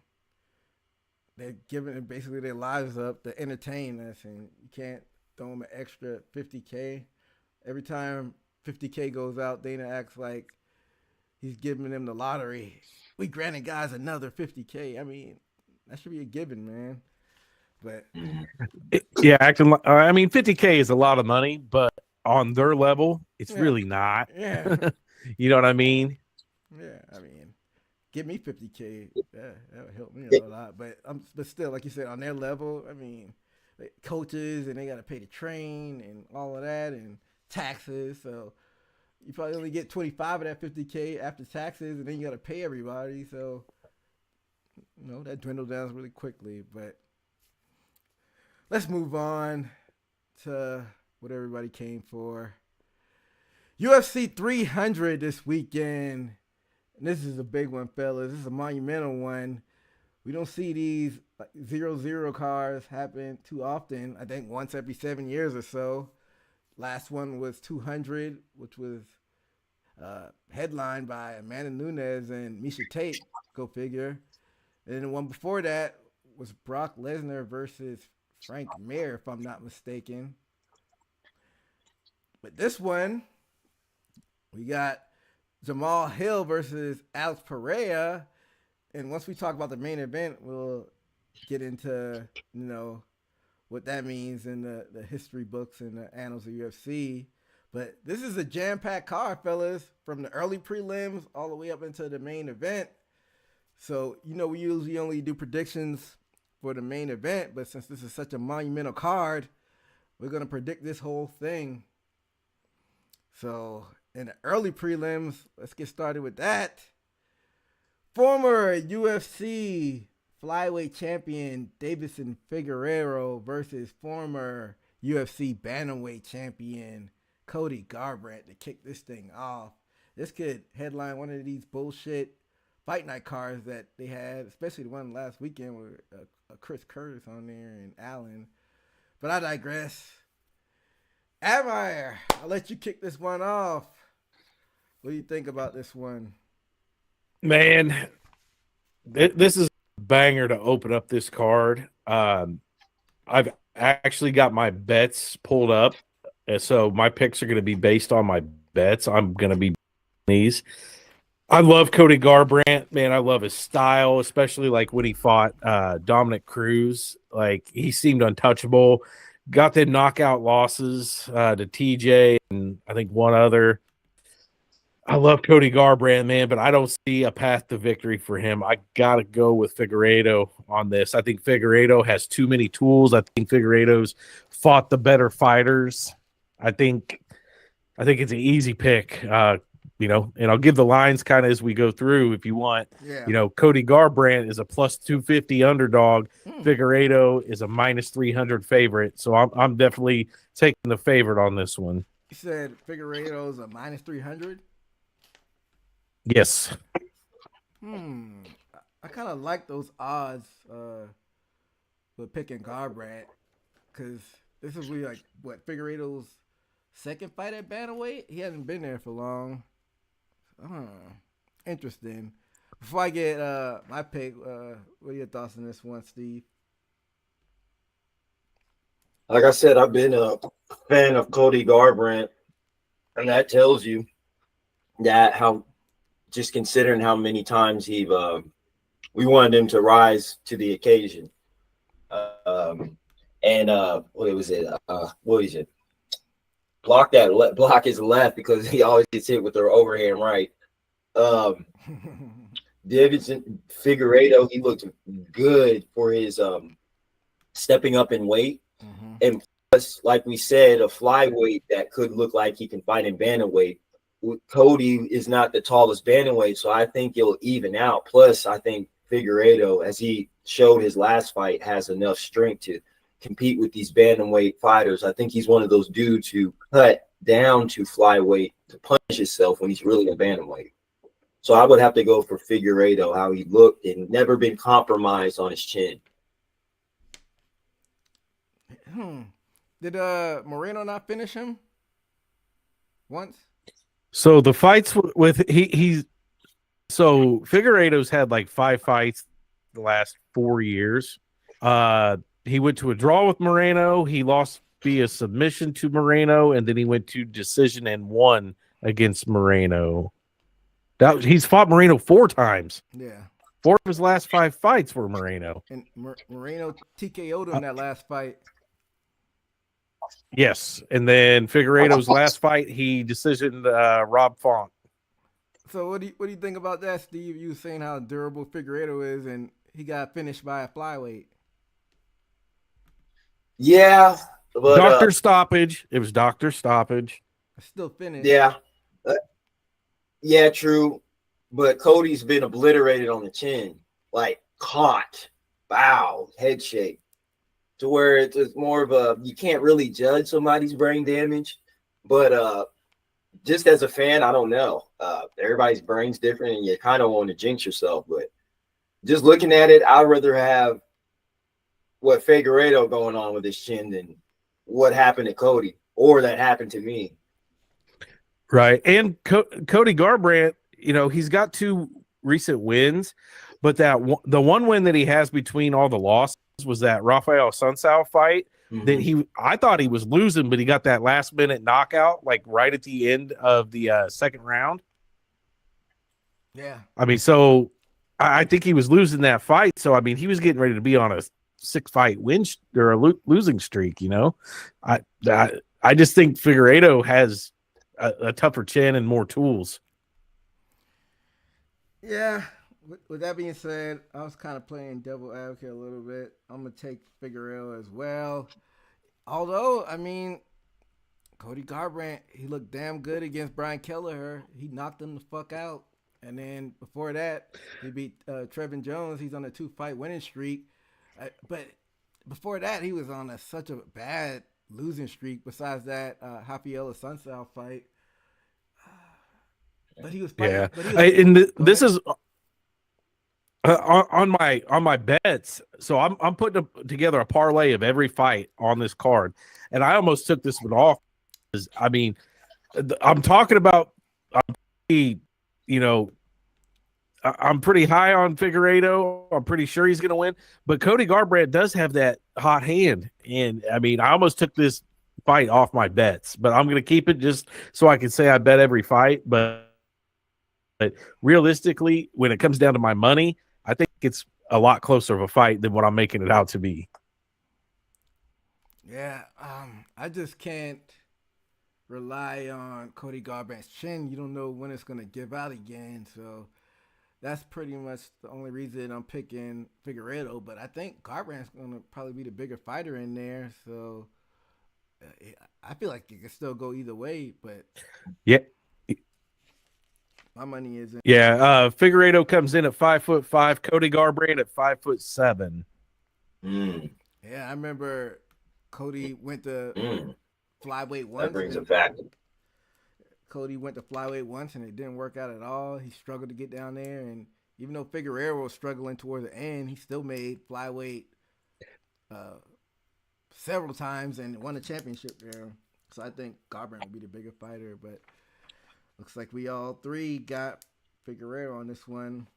they're giving basically their lives up to entertain us, and you can't throw them an extra $50K every time $50K goes out. Dana acts like he's giving them the lottery. We granted guys another $50K. I mean, that should be a given, man. But yeah, acting. I mean, $50K is a lot of money, but on their level, it's really not. Yeah, you know what I mean? Yeah, I mean, give me $50K. That would help me a lot. But still, like you said, on their level, I mean, coaches and they got to pay to train and all of that and taxes. So you probably only get 25 of that $50K after taxes, and then you got to pay everybody. So, you know, that dwindles down really quickly. But let's move on to what everybody came for. UFC 300 this weekend. And this is a big one, fellas. This is a monumental one. We don't see these 0-0 cars happen too often. I think once every 7 years or so. Last one was 200, which was headlined by Amanda Nunes and Miesha Tate, go figure. And then the one before that was Brock Lesnar versus Frank Mir, if I'm not mistaken. But this one, we got Jamal Hill versus Alex Pereira. And once we talk about the main event, we'll get into, you know, what that means in the history books and the annals of UFC. But this is a jam-packed card, fellas, from the early prelims all the way up into the main event. So, you know, we usually only do predictions for the main event, but since this is such a monumental card, we're going to predict this whole thing. So, in the early prelims, let's get started with that. Former UFC flyweight champion Davison Figueiredo versus former UFC bantamweight champion Cody Garbrandt to kick this thing off. This could headline one of these bullshit fight night cards that they had, especially the one last weekend with Chris Curtis on there and Allen. But I digress. Admire, I'll let you kick this one off. What do you think about this one? Man, this is a banger to open up this card. I've actually got my bets pulled up, and so my picks are going to be based on my bets. I'm going to be these. I love Cody Garbrandt, man. I love his style, especially like when he fought Dominic Cruz. Like, he seemed untouchable. Got the knockout losses to TJ and I think one other. I love Cody Garbrandt, man, but I don't see a path to victory for him. I got to go with Figueiredo on this. I think Figueiredo has too many tools. I think Figueiredo's fought the better fighters. I think it's an easy pick, you know, and I'll give the lines kind of as we go through if you want. Yeah. You know, Cody Garbrandt is a plus 250 underdog. Figueiredo is a minus 300 favorite. So I'm definitely taking the favorite on this one. You said Figueiredo is a minus 300? Yes. I kind of like those odds with picking Garbrandt because this is really like what Figueiredo's second fight at bantamweight. He hasn't been there for long. Interesting. Before I get my pick, what are your thoughts on this one, Steve? Like I said, I've been a fan of Cody Garbrandt, and that tells you that how, just considering how many times we wanted him to rise to the occasion. What was it? What is it? Block his left because he always gets hit with the overhand right. Davidson Figueiredo, he looked good for his stepping up in weight. Mm-hmm. And plus, like we said, a flyweight that could look like he can fight in bantamweight. Cody is not the tallest bantamweight, so I think it'll even out. Plus, I think Figueiredo, as he showed his last fight, has enough strength to compete with these bantamweight fighters. I think he's one of those dudes who cut down to flyweight to punish himself when he's really a bantamweight. So I would have to go for Figueiredo, how he looked and never been compromised on his chin. Did Moreno not finish him once? So the fights with he's so Figueiredo's had like 5 fights the last 4 years. He went to a draw with Moreno. He lost via submission to Moreno, and then he went to decision and won against Moreno. He's fought Moreno 4 times. Yeah. 4 of his last 5 fights were Moreno. And Moreno TKO'd him that last fight. Yes, and then Figueiredo's last fight, he decisioned Rob Font. So what do you think about that, Steve? You were saying how durable Figueiredo is, and he got finished by a flyweight. Yeah, but Doctor stoppage. It was doctor stoppage. Still finished. Yeah, yeah, true. But Cody's been obliterated on the chin, like caught, bow, head shake, to where it's more of a, you can't really judge somebody's brain damage. But just as a fan, I don't know. Everybody's brain's different, and you kind of want to jinx yourself. But just looking at it, I'd rather have what Figueiredo going on with his chin than what happened to Cody or that happened to me. Right. And Cody Garbrandt, he's got 2 recent wins, but the one win that he has between all the losses was that Rafael Sunsao fight. Mm-hmm. That I thought he was losing, but he got that last minute knockout, like right at the end of the second round. Yeah. I mean, so I think he was losing that fight. So, I mean, he was getting ready to be on a 6-fight win or a losing streak, I just think Figueiredo has a tougher chin and more tools. Yeah. With that being said, I was kind of playing devil advocate a little bit. I'm going to take Figueiredo as well. Although, I mean, Cody Garbrandt, he looked damn good against Brian Kelleher. He knocked him the fuck out. And then before that, he beat Trevin Jones. He's on a 2-fight winning streak. But before that, he was on such a bad losing streak besides that Rafael Sunsao fight. But he was fighting. Yeah. This is on my bets. So I'm putting together a parlay of every fight on this card, and I almost took this one off. I mean, I'm talking about, I'm pretty high on Figueiredo. I'm pretty sure he's going to win, but Cody Garbrandt does have that hot hand, and I mean, I almost took this fight off my bets, but I'm going to keep it just so I can say I bet every fight. But realistically, when it comes down to my money, I think it's a lot closer of a fight than what I'm making it out to be. Yeah, I just can't rely on Cody Garbrandt's chin. You don't know when it's going to give out again, so that's pretty much the only reason I'm picking Figueiredo. But I think Garbrandt's going to probably be the bigger fighter in there, so I feel like it could still go either way. But yeah, my money is in. Yeah, Figueiredo comes in at 5'5", Cody Garbrandt at 5'7". Yeah, I remember Cody went to flyweight once. That brings it back. Cody went to flyweight once, and it didn't work out at all. He struggled to get down there, and even though Figueiredo was struggling toward the end, he still made flyweight several times and won a championship there. So I think Garbrandt will be the bigger fighter, but looks like we all 3 got Figueiredo on this one.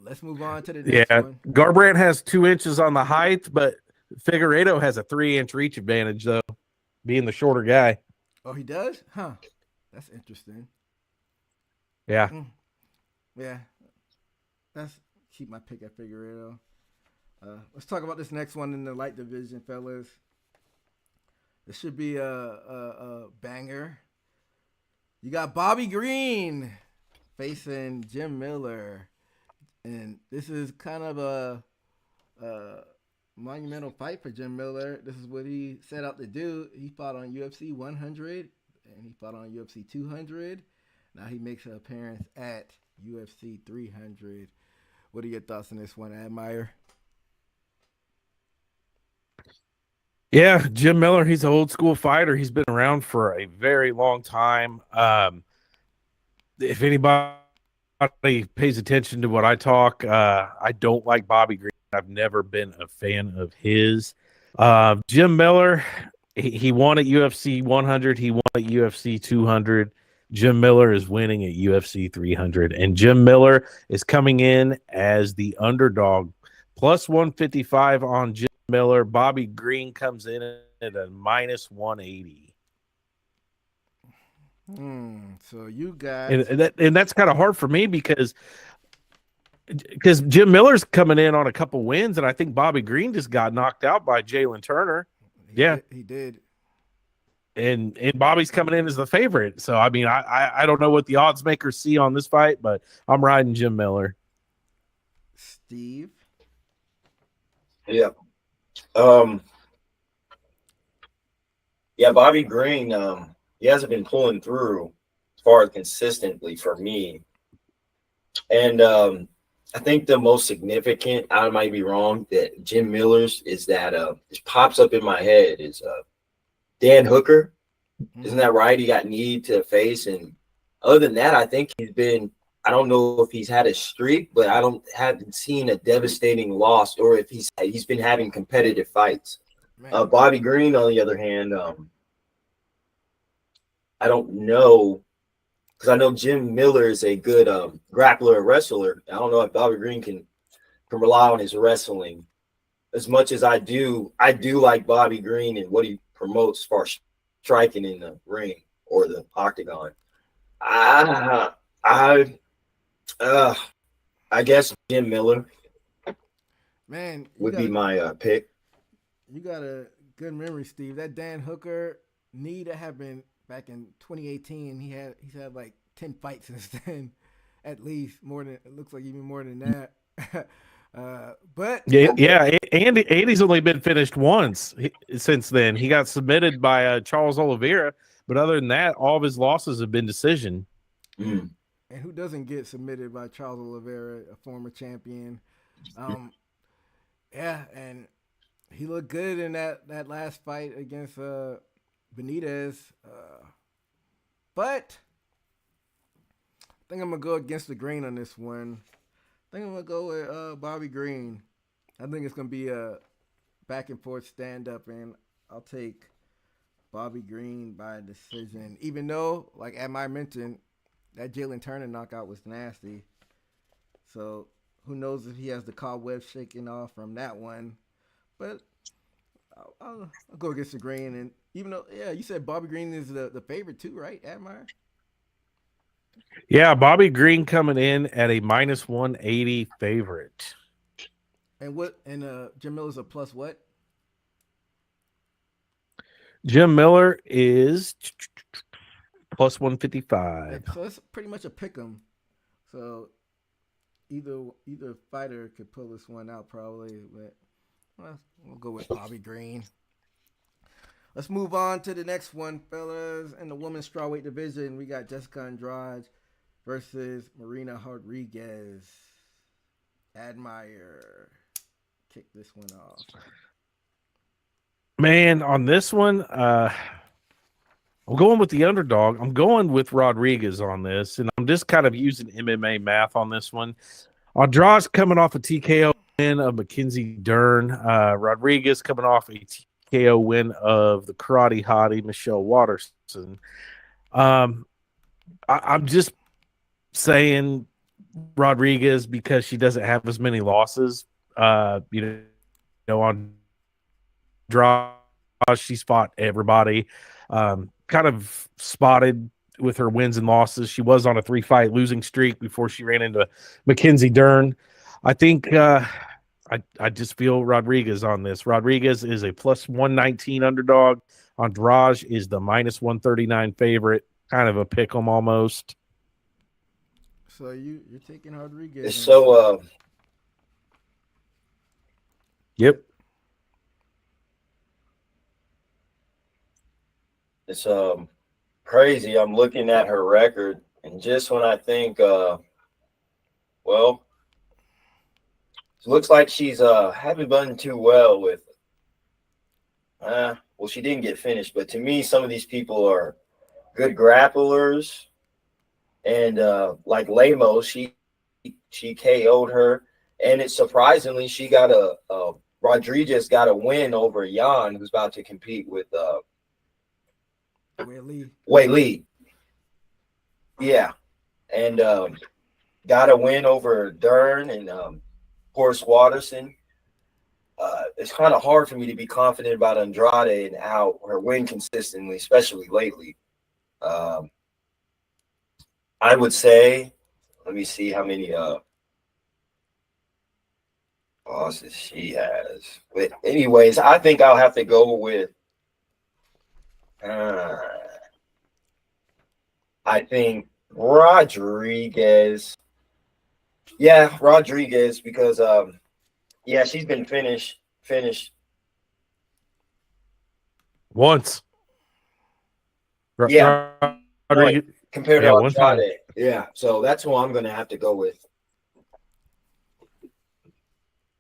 Let's move on to the next one. Garbrandt has 2 inches on the height, but Figueiredo has a 3-inch reach advantage, though, being the shorter guy. Oh, he does? Huh. That's interesting. Yeah. Yeah. That's keep my pick at Figueredo. Let's talk about this next one in the light division, fellas. This should be a banger. You got Bobby Green facing Jim Miller. And this is kind of a monumental fight for Jim Miller. This is what he set out to do. He fought on UFC 100 and he fought on UFC 200. Now he makes an appearance at UFC 300. What are your thoughts on this one, Admire? Yeah, Jim Miller, he's an old school fighter. He's been around for a very long time. If anybody pays attention to what I talk, I don't like Bobby Green. I've never been a fan of his. Jim Miller, he won at UFC 100. He won at UFC 200. Jim Miller is winning at UFC 300. And Jim Miller is coming in as the underdog. Plus 155 on Jim Miller. Bobby Green comes in at a minus 180. So you got and that's kind of hard for me because Jim Miller's coming in on a couple wins, and I think Bobby Green just got knocked out by Jalen Turner. He did. And Bobby's coming in as the favorite. So I mean, I don't know what the odds makers see on this fight, but I'm riding Jim Miller. Steve. Yeah. Yeah, Bobby Green, he hasn't been pulling through as far as consistently for me. And I think the most significant, I might be wrong, that Jim Miller's is that it pops up in my head is Dan Hooker. Isn't that right? He got kneed to the face. And other than that, I think he's been, I don't know if he's had a streak, but I haven't seen a devastating loss or if he's been having competitive fights. Bobby Green, on the other hand, I don't know, because I know Jim Miller is a good grappler and wrestler. I don't know if Bobby Green can rely on his wrestling as much as I do. I do like Bobby Green and what he promotes as far as striking in the ring or the octagon. I guess Jim Miller would be my pick. You got a good memory, Steve. That Dan Hooker knee that happened back in 2018. He's had like 10 fights since then, at least more than it looks like even more than that. But yeah, Andy's only been finished once since then. He got submitted by Charles Oliveira, but other than that, all of his losses have been decision. And who doesn't get submitted by Charles Oliveira, a former champion? Yeah, and he looked good in that last fight against Benitez. But I think I'm going to go against the grain on this one. I think I'm going to go with Bobby Green. I think it's going to be a back and forth stand-up, and I'll take Bobby Green by decision. Even though, like Admire mentioned, that Jalen Turner knockout was nasty. So who knows if he has the cobwebs shaking off from that one. But I'll go against the grain. And even though, yeah, you said Bobby Green is the favorite too, right, Admire? Yeah, Bobby Green coming in at a minus 180 favorite. And Jim Miller's a plus what? Jim Miller is plus 155. So it's pretty much a pick 'em. So either fighter could pull this one out probably, but we'll go with Bobby Green. Let's move on to the next one, fellas. In the women's strawweight division, we got Jessica Andrade versus Marina Rodriguez. Admire. Kick this one off. Man, on this one, I'm going with the underdog. I'm going with Rodriguez on this, and I'm just kind of using MMA math on this one. Andrade's coming off a TKO win of Mackenzie Dern. Rodriguez coming off a TKO win of the karate hottie Michelle Waterson. I'm just saying Rodriguez because she doesn't have as many losses. On draw, she's fought everybody. Kind of spotted with her wins and losses. She was on a 3-fight losing streak before she ran into Mackenzie Dern. I think I just feel Rodriguez on this. Rodriguez is a plus 119 underdog. Andrade is the minus 139 favorite. Kind of a pick 'em almost. So you're taking Rodriguez. It's so Yep. it's crazy. I'm looking at her record, and just when I think well, it looks like she's haven't done too well with well, she didn't get finished, but to me some of these people are good grapplers, and like Lamo, she KO'd her, and it's surprisingly she got a Rodriguez got a win over Jan, who's about to compete with Wei Lee. Yeah, and got a win over Dern and Horst Watterson. It's kind of hard for me to be confident about Andrade and how her win consistently, especially lately. I would say, let me see how many losses she has. But anyways, I think I'll have to go with I think Rodriguez. Yeah, Rodriguez, because yeah, she's been finished Once. Yeah. Rodriguez. compared Yeah, to one time. Andrade. Yeah, so that's who I'm gonna have to go with.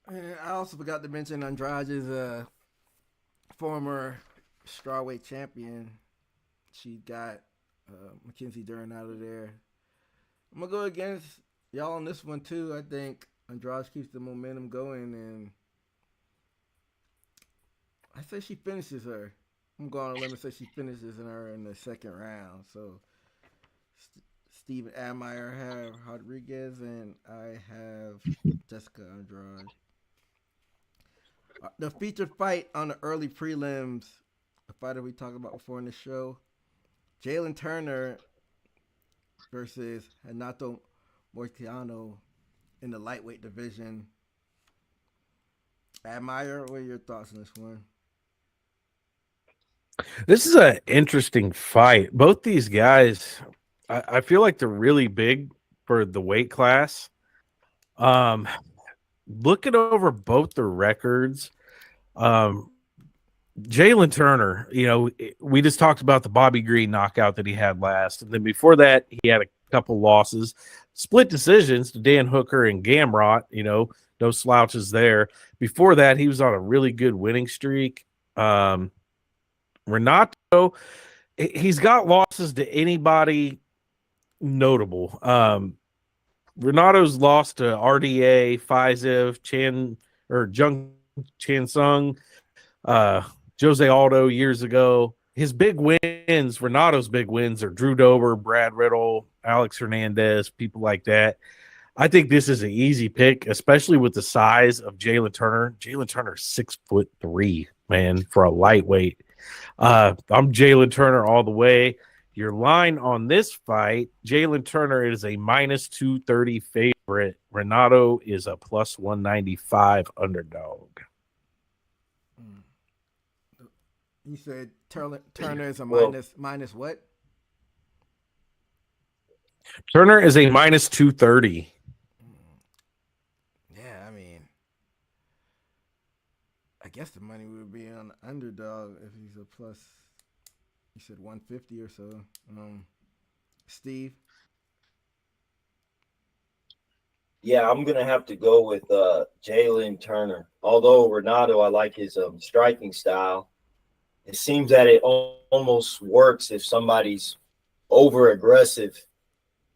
And I also forgot to mention Andrade's former strawweight champion. She got Mackenzie Dern out of there. I'm gonna go against y'all on this one too. I think Andrade keeps the momentum going, and I say she finishes her. I'm going to limit say she finishes her in the second round. So Steven Admire have Rodriguez, and I have Jessica Andrade. The featured fight on the early prelims, the fighter we talked about before in the show, Jalen Turner versus Renato Moicano in the lightweight division. Admire, what are your thoughts on this one? This is an interesting fight. Both these guys, I feel like they're really big for the weight class. Looking over both the records, Jalen Turner, we just talked about the Bobby Green knockout that he had last. And then before that, he had a couple losses, split decisions to Dan Hooker and Gamrot, no slouches there. Before that, he was on a really good winning streak. Renato, he's got losses to anybody notable. Renato's lost to RDA, Fizev, Jung Chan Sung, Jose Aldo years ago. His big wins, Renato's big wins, are Drew Dober, Brad Riddle, Alex Hernandez, people like that. I think this is an easy pick, especially with the size of Jalen Turner. Jalen Turner's 6'3", man, for a lightweight. I'm Jalen Turner all the way. Your line on this fight, Jalen Turner is a minus 230 favorite. Renato is a plus 195 underdog. You said Turner is a minus what? Turner is a minus 230. Yeah, I mean, I guess the money would be on the underdog if he's a plus. You said 150 or so. Steve? Yeah, I'm gonna have to go with Jalen Turner. Although Renato, I like his striking style. It seems that it almost works if somebody's over aggressive,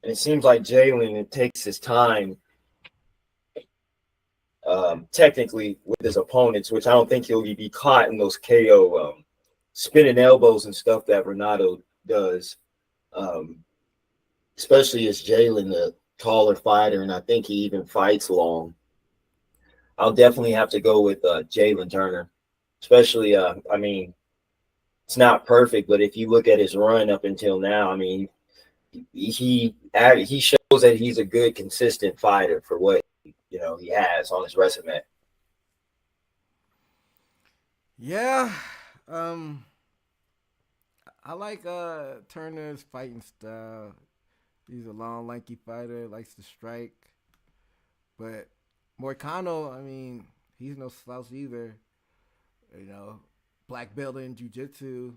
and it seems like Jalen, it takes his time technically with his opponents, which I don't think he'll be caught in those KO spinning elbows and stuff that Renato does, especially as Jalen, the taller fighter, and I think he even fights long. I'll definitely have to go with Jalen Turner, especially, I mean, it's not perfect, but if you look at his run up until now, I mean, he shows that he's a good, consistent fighter for what, he has on his resume. Yeah. I like Turner's fighting style. He's a long, lanky fighter, likes to strike. But Moicano, I mean, he's no slouch either. Black belt in jiu-jitsu.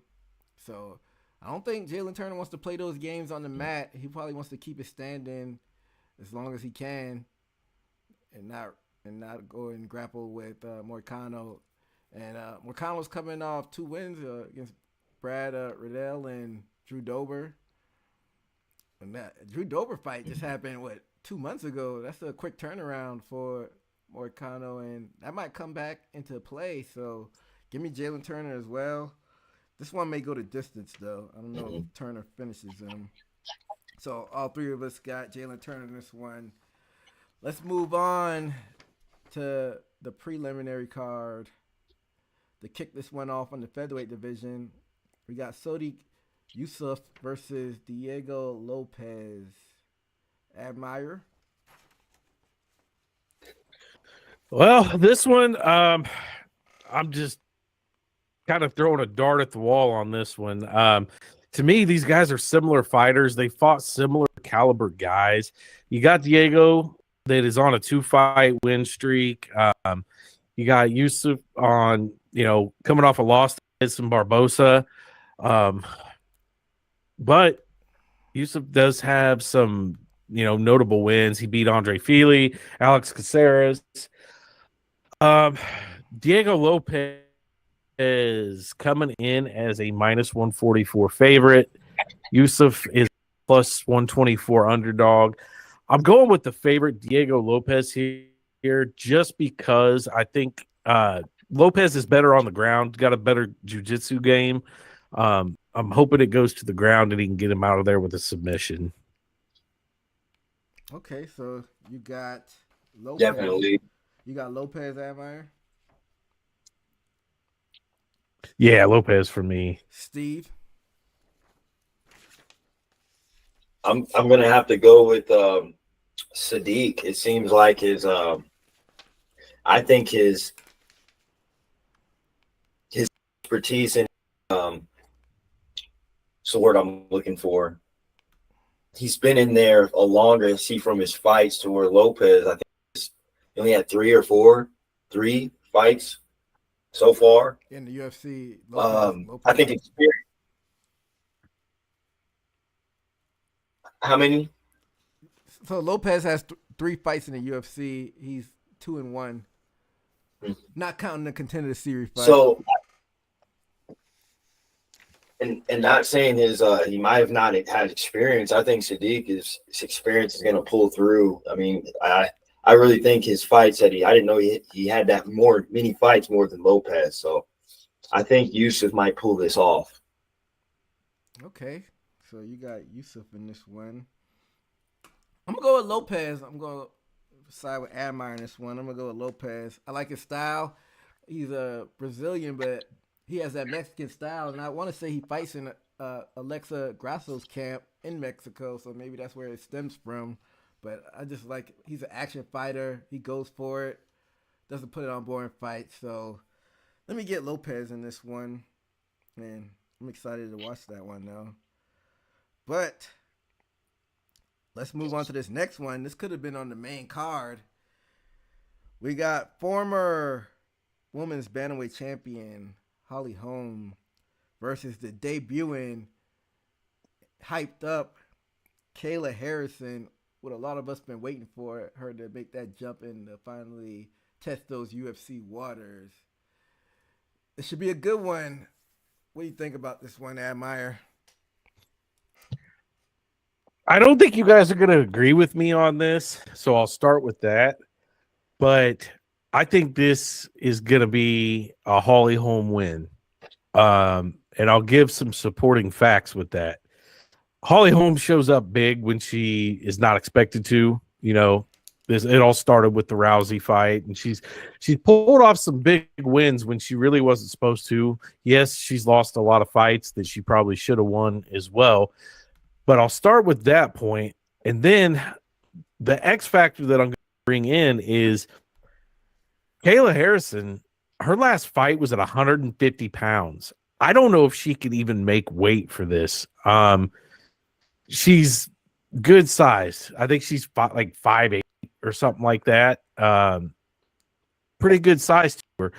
So I don't think Jalen Turner wants to play those games on the mat. He probably wants to keep it standing as long as he can, and not go and grapple with Moicano. And Moicano's coming off 2 wins against Brad Riddell and Drew Dober. And that Drew Dober fight just happened 2 months ago. That's a quick turnaround for Moicano, and that might come back into play. So give me Jalen Turner as well. This one may go to distance, though. I don't know if Turner finishes him. So all 3 of us got Jalen Turner in this one. Let's move on to the preliminary card. To kick this one off on the featherweight division, we got Sodiq Yusuff versus Diego Lopez. Admire? Well, this one, I'm just kind of throwing a dart at the wall on this one. To me, these guys are similar fighters. They fought similar caliber guys. You got Diego that is on a 2-fight win streak. You got Yusuff on, coming off a loss to Edson Barbosa. But Yusuff does have some, notable wins. He beat Andre Fili, Alex Caceres. Diego Lopez is coming in as a minus 144 favorite. Yusuff is plus 124 underdog. I'm going with the favorite Diego Lopez here just because I think Lopez is better on the ground, got a better jiu-jitsu game. I'm hoping it goes to the ground and he can get him out of there with a submission. Okay, so you got Lopez. Definitely. You got Lopez, Admire? Yeah, Lopez for me. Steve? I'm gonna have to go with Sadiq. It seems like I think his expertise in it's the word I'm looking for. He's been in there a longer. See from his fights to where Lopez, I think he only had 3 fights so far in the UFC. Lopez. I think experience. How many? So Lopez has 3 fights in the UFC. He's 2-1, not counting the Contender Series fight. So, and not saying he might have not had experience. I think Sadiq's experience is going to pull through. I mean, I really think his fights I didn't know he had that many fights more than Lopez. So, I think Yusuff might pull this off. Okay. So you got Yusuff in this one. I'm going to go with Lopez. I'm going to side with Admire in this one. I'm going to go with Lopez. I like his style. He's a Brazilian, but he has that Mexican style. And I want to say he fights in Alexa Grasso's camp in Mexico, so maybe that's where it stems from. But I just like he's an action fighter. He goes for it. Doesn't put it on boring fights. So let me get Lopez in this one. And I'm excited to watch that one now. But let's move on to this next one. This could have been on the main card. We got former women's bantamweight champion Holly Holm versus the debuting, hyped up Kayla Harrison. What a lot of us been waiting for her to make that jump and to finally test those UFC waters. It should be a good one. What do you think about this one, Admire? I don't think you guys are going to agree with me on this, so I'll start with that. But I think this is going to be a Holly Holm win. And I'll give some supporting facts with that. Holly Holm shows up big when she is not expected to. It all started with the Rousey fight, and she's pulled off some big wins when she really wasn't supposed to. Yes, she's lost a lot of fights that she probably should have won as well. But I'll start with that point, and then the X factor that I'm going bring in is Kayla Harrison. Her last fight was at 150 pounds. I don't know if she could even make weight for this. She's good size. I think she's like 5'8" or something like that. Pretty good size to her.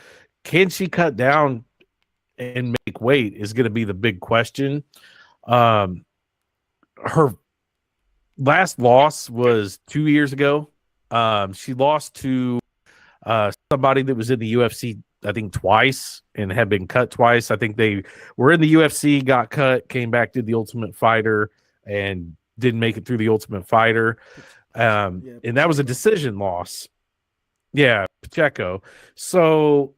Can she cut down and make weight is going to be the big question. Her last loss was 2 years ago. She lost to somebody that was in the UFC, I think, twice and had been cut twice. I think they were in the UFC, got cut, came back, did the Ultimate Fighter, and didn't make it through the Ultimate Fighter. And that was a decision loss. Yeah, Pacheco. So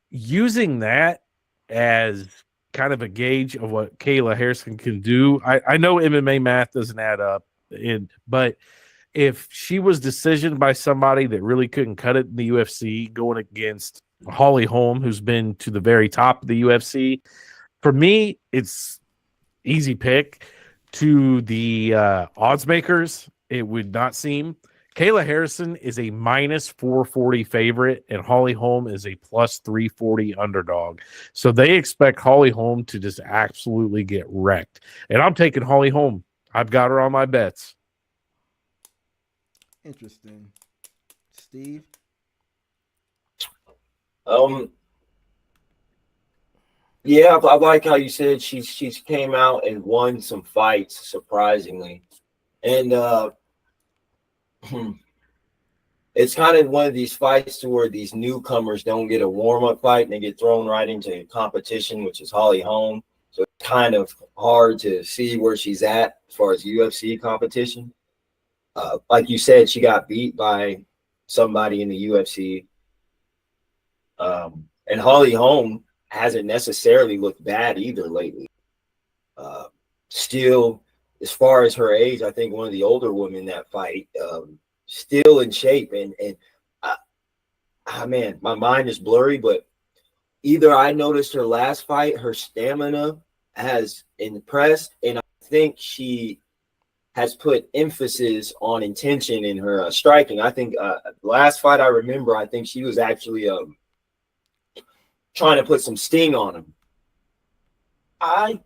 using that as kind of a gauge of what Kayla Harrison can do, I know MMA math doesn't add up, but if she was decisioned by somebody that really couldn't cut it in the UFC, going against Holly Holm, who's been to the very top of the UFC, for me, it's easy pick. To the odds makers, it would not seem. Kayla Harrison is a minus 440 favorite, and Holly Holm is a plus 340 underdog. So they expect Holly Holm to just absolutely get wrecked. And I'm taking Holly Holm. I've got her on my bets. Interesting. Steve? Yeah, I like how you said she's came out and won some fights surprisingly, and it's kind of one of these fights to where these newcomers don't get a warm up fight and they get thrown right into competition, which is Holly Holm. So it's kind of hard to see where she's at as far as UFC competition. Like you said, she got beat by somebody in the UFC, and Holly Holm hasn't necessarily looked bad either lately. Still, as far as her age, I think one of the older women that fight, still in shape. And man, my mind is blurry, but either I noticed her last fight, her stamina has impressed, and I think she has put emphasis on intention in her striking. I think last fight I remember, I think she was actually trying to put some sting on him. I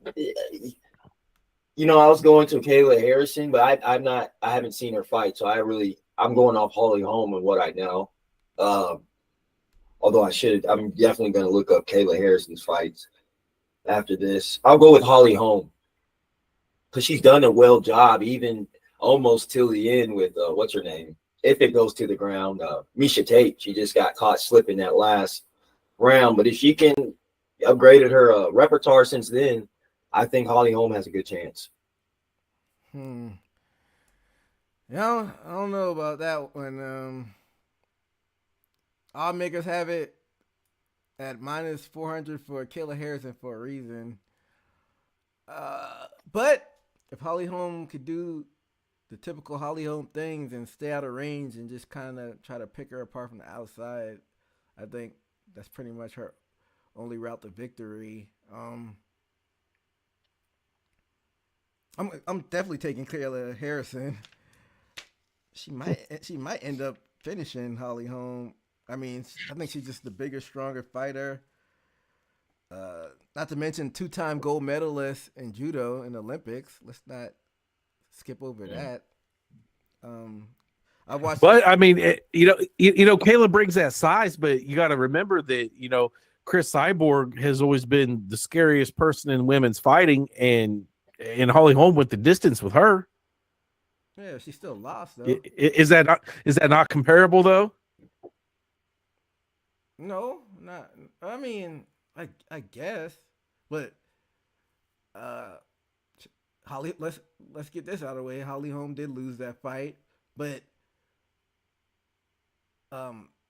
was going to Kayla Harrison, but I haven't seen her fight, so I'm going off Holly Holm and what I know. Although I'm definitely going to look up Kayla Harrison's fights after this. I'll go with Holly Holm because she's done a well job, even almost till the end with what's her name? If it goes to the ground, Misha Tate. She just got caught slipping that last round, but if she can upgraded her repertoire since then, I think Holly Holm has a good chance. Yeah, I don't know about that one. All makers have it at minus 400 for Kayla Harrison for a reason. But if Holly Holm could do the typical Holly Holm things and stay out of range and just kind of try to pick her apart from the outside, I think that's pretty much her only route to victory. I'm definitely taking Kayla Harrison. She might end up finishing Holly Holm. I mean, I think she's just the bigger, stronger fighter. Not to mention 2-time gold medalist in judo in the Olympics. Let's not skip over that. I watched. But I mean, Kayla brings that size, but you got to remember that Chris Cyborg has always been the scariest person in women's fighting, and Holly Holm went the distance with her. Yeah, she still lost though. Is that not comparable though? No, not. I mean, I guess, but Holly. Let's get this out of the way. Holly Holm did lose that fight, but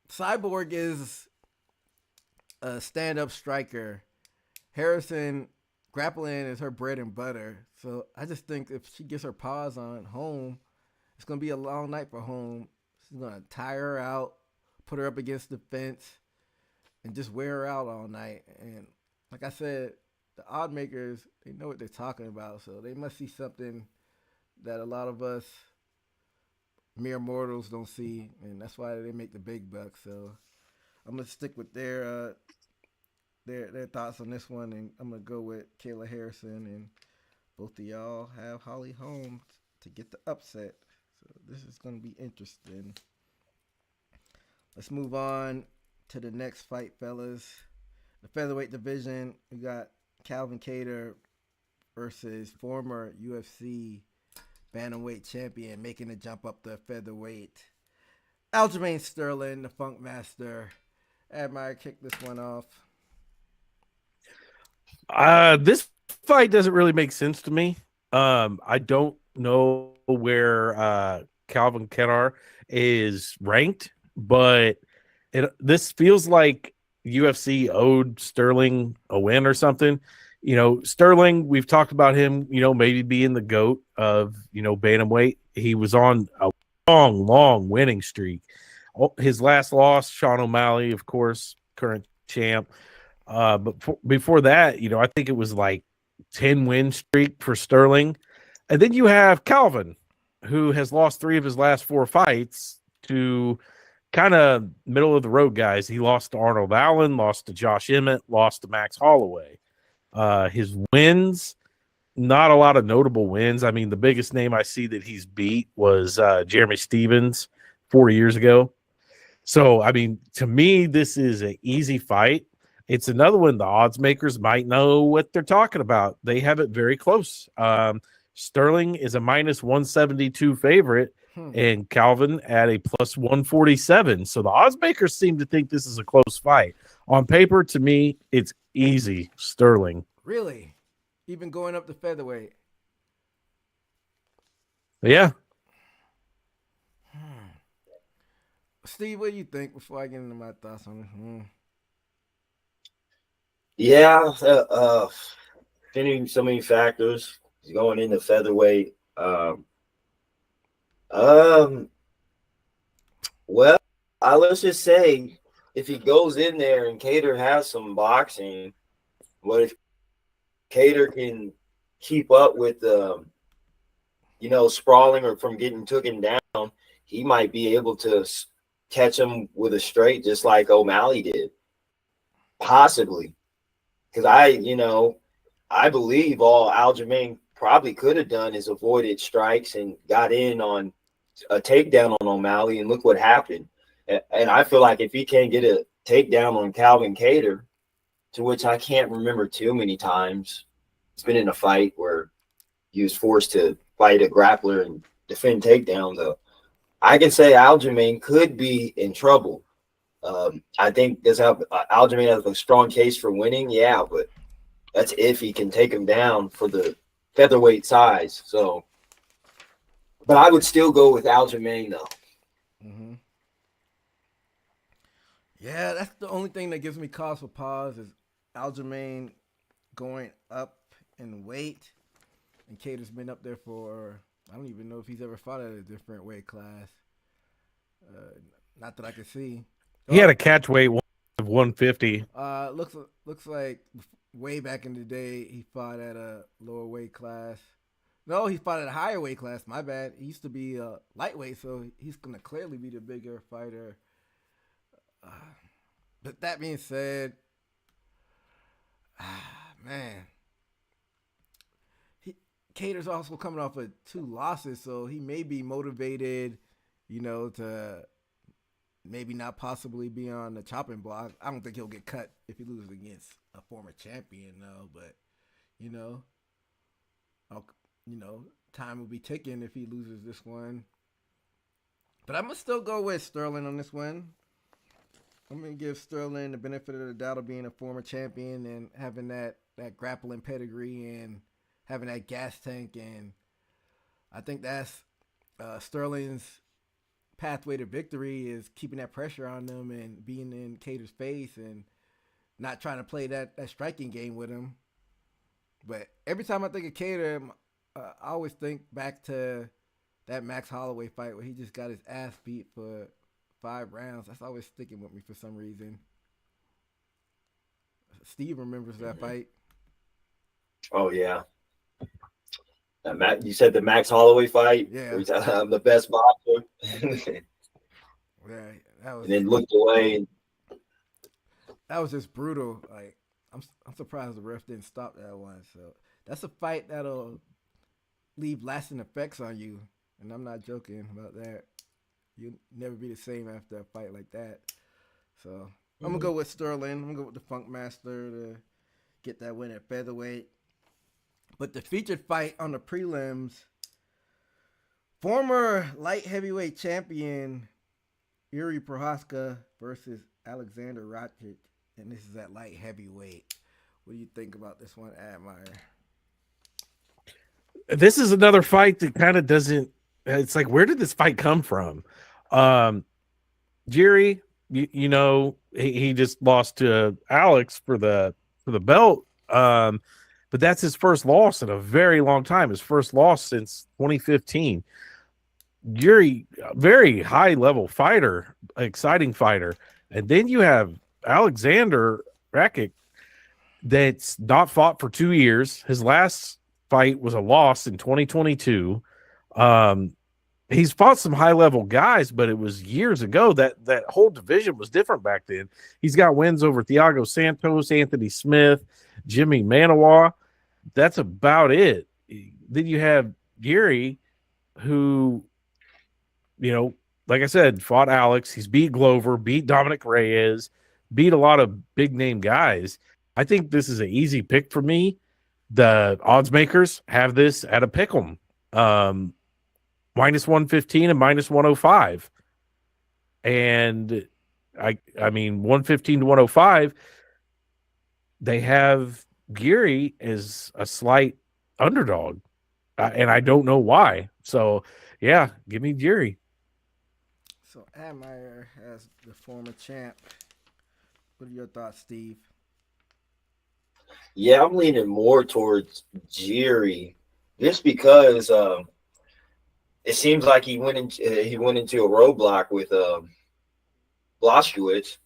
Cyborg is a stand-up striker. Harrison, grappling is her bread and butter. So I just think if she gets her paws on Holm, it's gonna be a long night for Holm. She's gonna tire her out, put her up against the fence, and just wear her out all night. And like I said, the odd makers, they know what they're talking about, so they must see something that a lot of us mere mortals don't see, and that's why they make the big bucks. So I'm gonna stick with their thoughts on this one, and I'm gonna go with Kayla Harrison, and both of y'all have Holly Holm to get the upset. So this is gonna be interesting. Let's move on to the next fight, fellas. The featherweight division, we got Calvin Kattar versus former UFC bantamweight champion making the jump up to featherweight, Aljamain Sterling, the Funk Master. Admire, kick this one off. This fight doesn't really make sense to me. I don't know where Calvin Kattar is ranked, but this feels like UFC owed Sterling a win or something. You know, Sterling, we've talked about him, you know, maybe being the GOAT of, you know, bantamweight. He was on a long winning streak. His last loss, Sean O'Malley, of course, current champ. But before that, you know, I think it was like 10-win streak for Sterling. And then you have Calvin, who has lost 3 of his last 4 fights to kind of middle of the road guys. He lost to Arnold Allen, lost to Josh Emmett, lost to Max Holloway. His wins, not a lot of notable wins. I mean, the biggest name I see that he's beat was Jeremy Stevens 4 years ago. So, I mean, to me, this is an easy fight. It's another one the odds makers might know what they're talking about. They have it very close. Sterling is a minus 172 favorite, and Calvin at a plus 147. So the odds makers seem to think this is a close fight. On paper, to me, it's easy Sterling. Really? Even going up to featherweight? Yeah. Steve, what do you think before I get into my thoughts on this? Yeah, fitting so many factors. He's going into featherweight. Well, let's just say if he goes in there and Kattar has some boxing, what if Kattar can keep up with you know, sprawling or from getting taken down? He might be able to catch him with a straight, just like O'Malley did, possibly. Because I believe all Aljamain probably could have done is avoided strikes and got in on a takedown on O'Malley, and look what happened. And I feel like if he can't get a takedown on Calvin Kattar, to which I can't remember too many times, it's been in a fight where he was forced to fight a grappler and defend takedowns. I can say Aljamain could be in trouble. I think Aljamain has a strong case for winning, yeah, but that's if he can take him down for the featherweight size. So, but I would still go with Aljamain though. Mm-hmm. Yeah, that's the only thing that gives me cause for pause is Aljamain going up in weight, and Kattar's been up there for, I don't even know if he's ever fought at a different weight class. Not that I can see. He had a catch weight of 150. Looks like way back in the day he fought at a lower weight class. No, he fought at a higher weight class. My bad. He used to be lightweight, so he's gonna clearly be the bigger fighter. But that being said, man, Kattar's also coming off of 2 losses, so he may be motivated, you know, to maybe not possibly be on the chopping block. I don't think he'll get cut if he loses against a former champion, though. But time will be ticking if he loses this one. But I'm gonna still go with Sterling on this one. I'm gonna give Sterling the benefit of the doubt of being a former champion and having that grappling pedigree and having that gas tank, and I think that's Sterling's pathway to victory is keeping that pressure on them and being in Kattar's face and not trying to play that striking game with him. But every time I think of Kattar, I always think back to that Max Holloway fight where he just got his ass beat for 5 rounds. That's always sticking with me for some reason. Steve remembers that fight. Oh yeah, You said the Max Holloway fight. Yeah. Where he's, I'm the best boxer. Yeah, that was And then looked away. just brutal. Like I'm surprised the ref didn't stop that one. So that's a fight that'll leave lasting effects on you, and I'm not joking about that. You'll never be the same after a fight like that. So I'm gonna go with Sterling. I'm gonna go with the Funk Master to get that win at featherweight. But the featured fight on the prelims, former light heavyweight champion Yuri Prohaska versus Alexander Rakic, and this is at light heavyweight. What do you think about this one, Admire? This is another fight that kind of doesn't. It's like, where did this fight come from? Jerry, you know, he just lost to Alex for the belt. But that's his first loss in a very long time. His first loss since 2015. Yuri, very high level fighter, exciting fighter. And then you have Alexander Rakic that's not fought for 2 years. His last fight was a loss in 2022. He's fought some high level guys, but it was years ago. That whole division was different back then. He's got wins over Thiago Santos, Anthony Smith, Jimmy Manawa. That's about it. Then you have Gary, who, you know, like I said, fought Alex. He's beat Glover, beat Dominic Reyes, beat a lot of big name guys. I think this is an easy pick for me. The odds makers have this at a pick 'em. Minus 115 and minus 105. And I mean, 115 to 105, they have Geary as a slight underdog. And I don't know why. So, yeah, give me Geary. So Admire has the former champ. What are your thoughts, Steve? Yeah, I'm leaning more towards Jerry, just because it seems like he went into a roadblock with Blachowicz.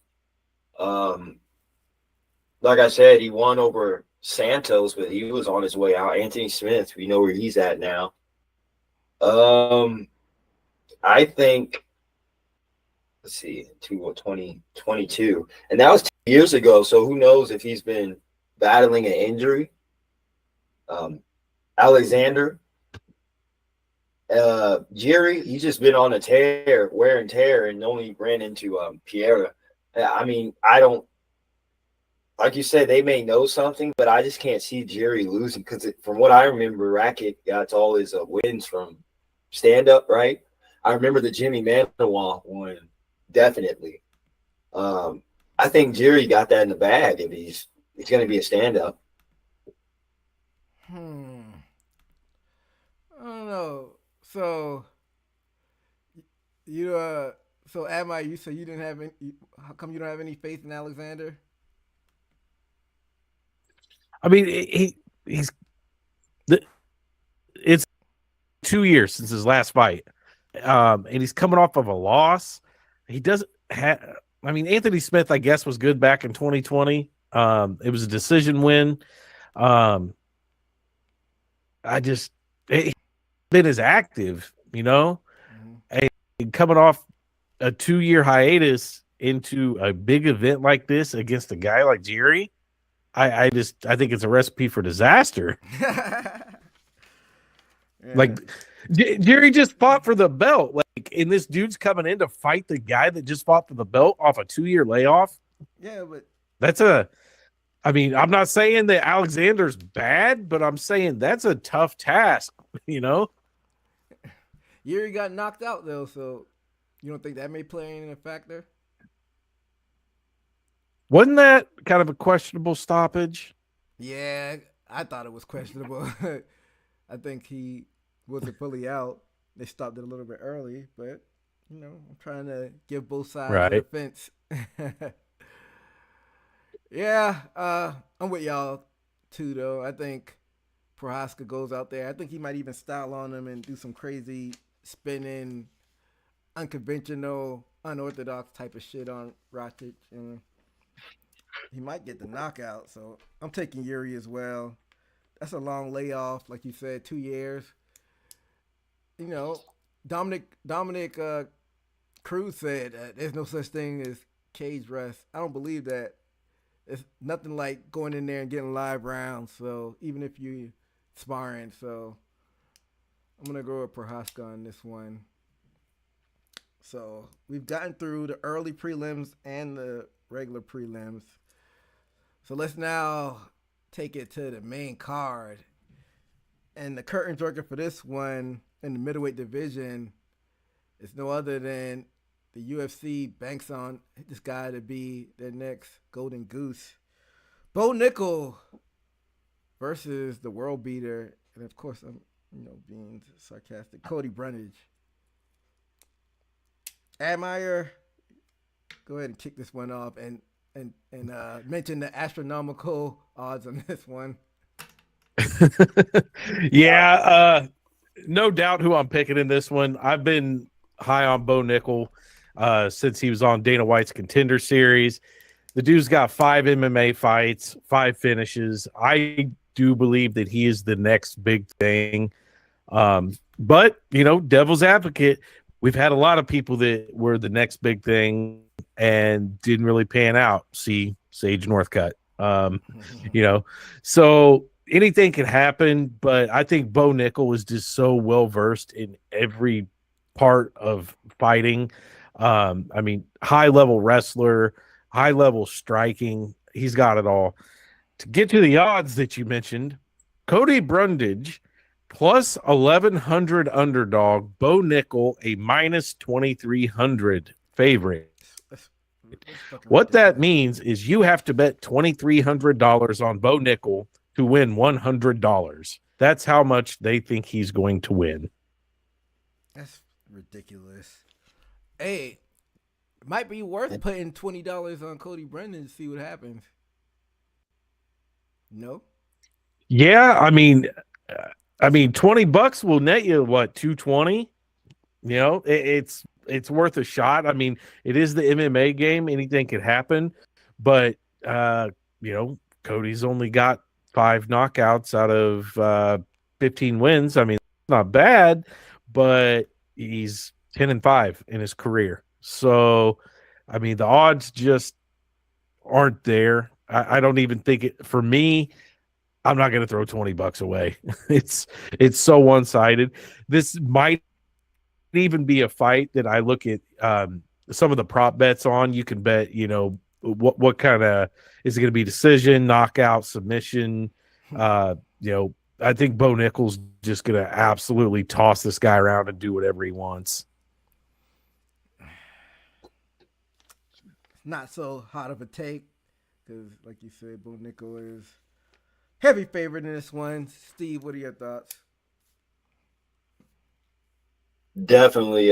Like I said, he won over Santos, but he was on his way out. Anthony Smith, we know where he's at now. I think, let's see, 2022, and that was 2 years ago. So who knows if he's been battling an injury. Alexander, Jerry, he's just been on a tear, wear and tear, and only ran into Pierre. I mean, I don't, like you said, they may know something, but I just can't see Jerry losing because from what I remember, Rakic got all his wins from stand-up, right? I remember the Jimmy Manawa one, definitely. I think Jerry got that in the bag if he's going to be a stand-up. I don't know. So so Admire, you said you didn't have any. How come you don't have any faith in Alexander? I mean, it's 2 years since his last fight, and he's coming off of a loss. He doesn't have. I mean, Anthony Smith, I guess, was good back in 2020. It was a decision win. He's been as active, you know, and coming off a 2-year hiatus into a big event like this against a guy like Jerry. I think it's a recipe for disaster. Yeah. Like Jerry just fought for the belt, and this dude's coming in to fight the guy that just fought for the belt off a 2-year layoff. Yeah, but I mean, I'm not saying that Alexander's bad, but I'm saying that's a tough task, you know? Yuri got knocked out though, so you don't think that may play in a factor? Wasn't that kind of a questionable stoppage? Yeah, I thought it was questionable. I think he wasn't fully out. They stopped it a little bit early, but I'm trying to give both sides of the fence. Yeah, I'm with y'all too, though. I think Prohaska goes out there. I think he might even style on him and do some crazy spinning, unconventional, unorthodox type of shit on Rakic, and he might get the knockout. So I'm taking Yuri as well. that's a long layoff, like you said, 2 years. You know, Dominic Cruz said there's no such thing as cage rest. I don't believe that. It's nothing like going in there and getting live rounds. So even if you sparring, so I'm gonna go with Prohaska on this one. So we've gotten through the early prelims and the regular prelims. So let's now take it to the main card. And the curtain jerker for this one in the middleweight division is no other than the UFC banks on this guy to be their next golden goose. Bo Nickel versus the world beater, and of course I'm being sarcastic, Cody Brundage. Admire, go ahead and kick this one off and mention the astronomical odds on this one. Yeah, no doubt who I'm picking in this one. I've been high on Bo Nickel since he was on Dana White's Contender Series. The dude's got 5 MMA fights, 5 finishes. I do believe that he is the next big thing. But, devil's advocate, we've had a lot of people that were the next big thing and didn't really pan out. See Sage Northcutt. So anything can happen, but I think Bo Nickel is just so well versed in every part of fighting. High level wrestler, high level striking. He's got it all. To get to the odds that you mentioned, Cody Brundage plus 1,100 underdog, Bo Nickel a minus 2,300 favorite. What that means is you have to bet $2,300 on Bo Nickel to win $100. That's how much they think he's going to win. That's ridiculous. Hey, it might be worth putting $20 on Cody Brennan to see what happens. No? Yeah, $20 will net you what, 220? It's worth a shot. It is the MMA game. Anything could happen. But Cody's only got 5 knockouts out of 15 wins. It's not bad, but he's 10-5 in his career. So, the odds just aren't there. I don't even think it, for me, I'm not going to throw $20 away. It's so one-sided. This might even be a fight that I look at some of the prop bets on. You can bet, what kind of, is it going to be decision, knockout, submission? I think Bo Nickel's just going to absolutely toss this guy around and do whatever he wants. Not so hot of a take because, like you said, Bo Nickel is heavy favorite in this one. Steve, what are your thoughts? Definitely.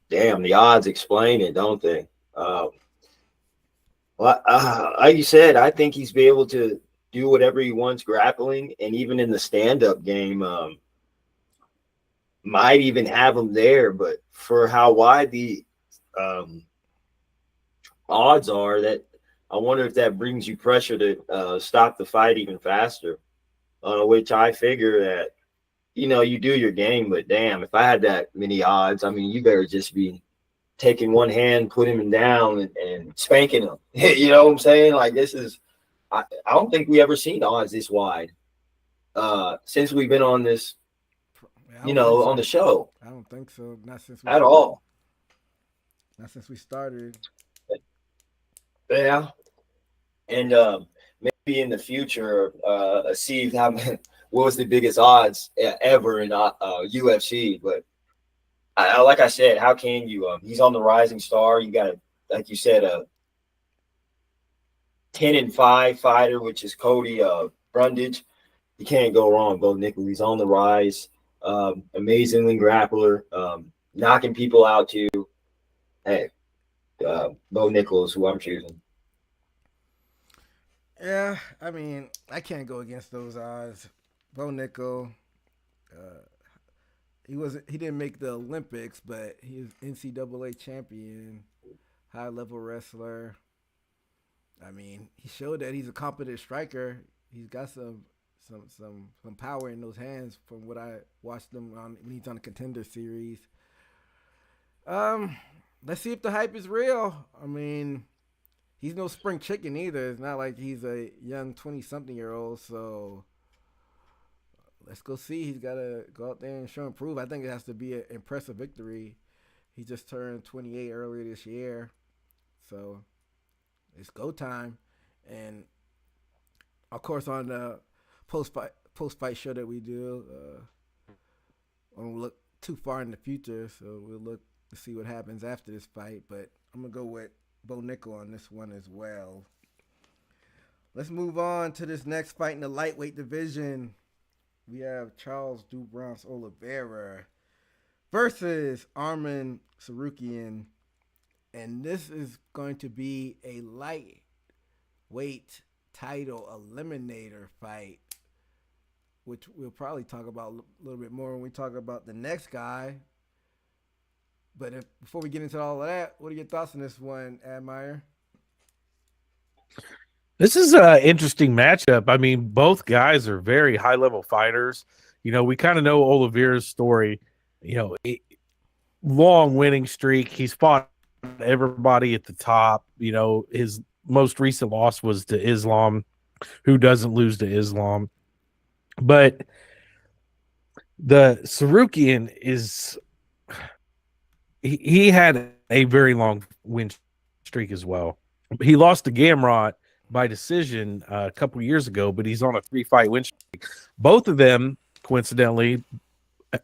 Damn, the odds explain it, don't they? Like you said, I think he's be able to do whatever he wants grappling, and even in the stand-up game, might even have him there. But for how wide the odds are, that I wonder if that brings you pressure to stop the fight even faster. Which I figure that you do your game, but damn, if I had that many odds, you better just be taking one hand, putting him down, and spanking him. You know what I'm saying? Like, this is, I don't think we ever seen odds this wide since we've been on this, on the show. I don't think so. Not since at all. Not since we started. Yeah, and maybe in the future, see how what was the biggest odds ever in UFC. But like I said, how can you? He's on the rising star. You got, like you said, a 10-5 fighter, which is Cody Brundage. You can't go wrong. Bo Nickel, he's on the rise. Amazingly grappler, knocking people out too. Hey, Bo Nickel is who I'm choosing. Yeah, I can't go against those odds. Bo Nickel, he didn't make the Olympics, but he was NCAA champion, high level wrestler. He showed that he's a competent striker. He's got some power in those hands from what I watched him on when he's on the Contender Series. Let's see if the hype is real. I mean, he's no spring chicken either. It's not like he's a young 20-something-year-old. So let's go see. He's got to go out there and show and prove. I think it has to be an impressive victory. He just turned 28 earlier this year. So it's go time. And, of course, on the post-fight show that we do, I won't look too far in the future, so we'll look to see what happens after this fight. But I'm going to go with Bo Nickel on this one as well. Let's move on to this next fight in the lightweight division. We have Charles "Do Bronx" Oliveira versus Arman Tsarukyan. And this is going to be a lightweight title eliminator fight, which we'll probably talk about a little bit more when we talk about the next guy. But before we get into all of that, what are your thoughts on this one, Admire? This is an interesting matchup. I mean, both guys are very high-level fighters. You know, we kind of know Oliveira's story. You know, long winning streak. He's fought everybody at the top. You know, his most recent loss was to Islam, who doesn't lose to Islam. But the Tsarukyan is he had a very long win streak as well. He lost to Gamrot by decision a couple years ago, but he's on a 3-fight win streak. Both of them, coincidentally,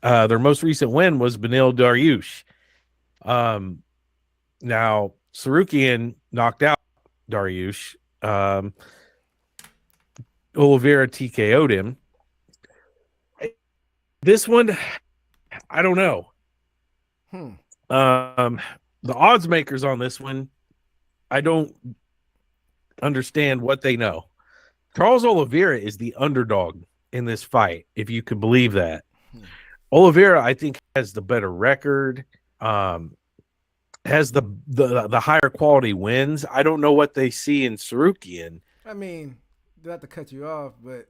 their most recent win was Benil Dariush. Now, Tsarukyan knocked out Dariush. Oliveira TKO'd him. This one, I don't know. The odds makers on this one, I don't understand what they know. Charles Oliveira is the underdog in this fight, if you could believe that. Oliveira, I think, has the better record, has the higher quality wins. I don't know what they see in Tsarukyan. I mean, not to cut you off, but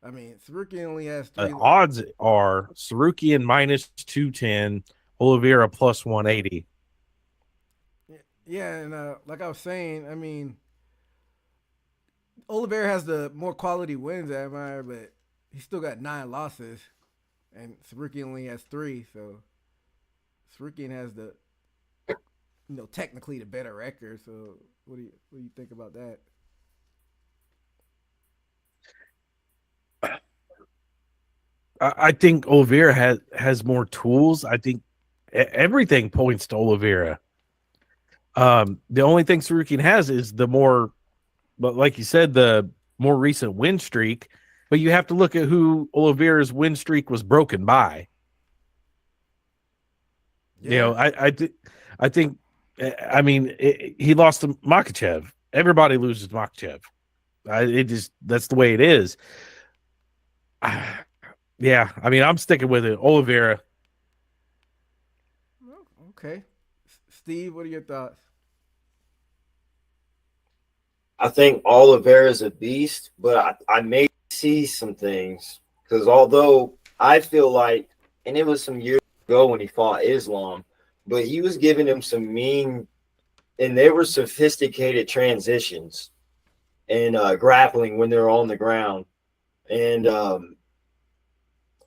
I mean, Tsarukyan only has 3. Odds are Tsarukyan minus 210, Oliveira plus 180. Yeah, and like I was saying, I mean, Oliveira has the more quality wins, I admire, but he's still got 9 losses, and Tsarukyan only has 3. So Tsarukyan has the, technically the better record. So what do you think about that? I think Oliveira has more tools. I think everything points to Oliveira. The only thing Tsarukyan has is the more, but like you said, the more recent win streak. But you have to look at who Oliveira's win streak was broken by. Yeah. I think, I mean, he lost to Makhachev. Everybody loses to Makhachev. That's the way it is. Yeah, I mean, I'm sticking with it. Oliveira. Okay. Steve, what are your thoughts? I think Oliveira's a beast, but I may see some things because although I feel like, and it was some years ago when he fought Islam, but he was giving him some mean, and they were sophisticated transitions and grappling when they're on the ground. And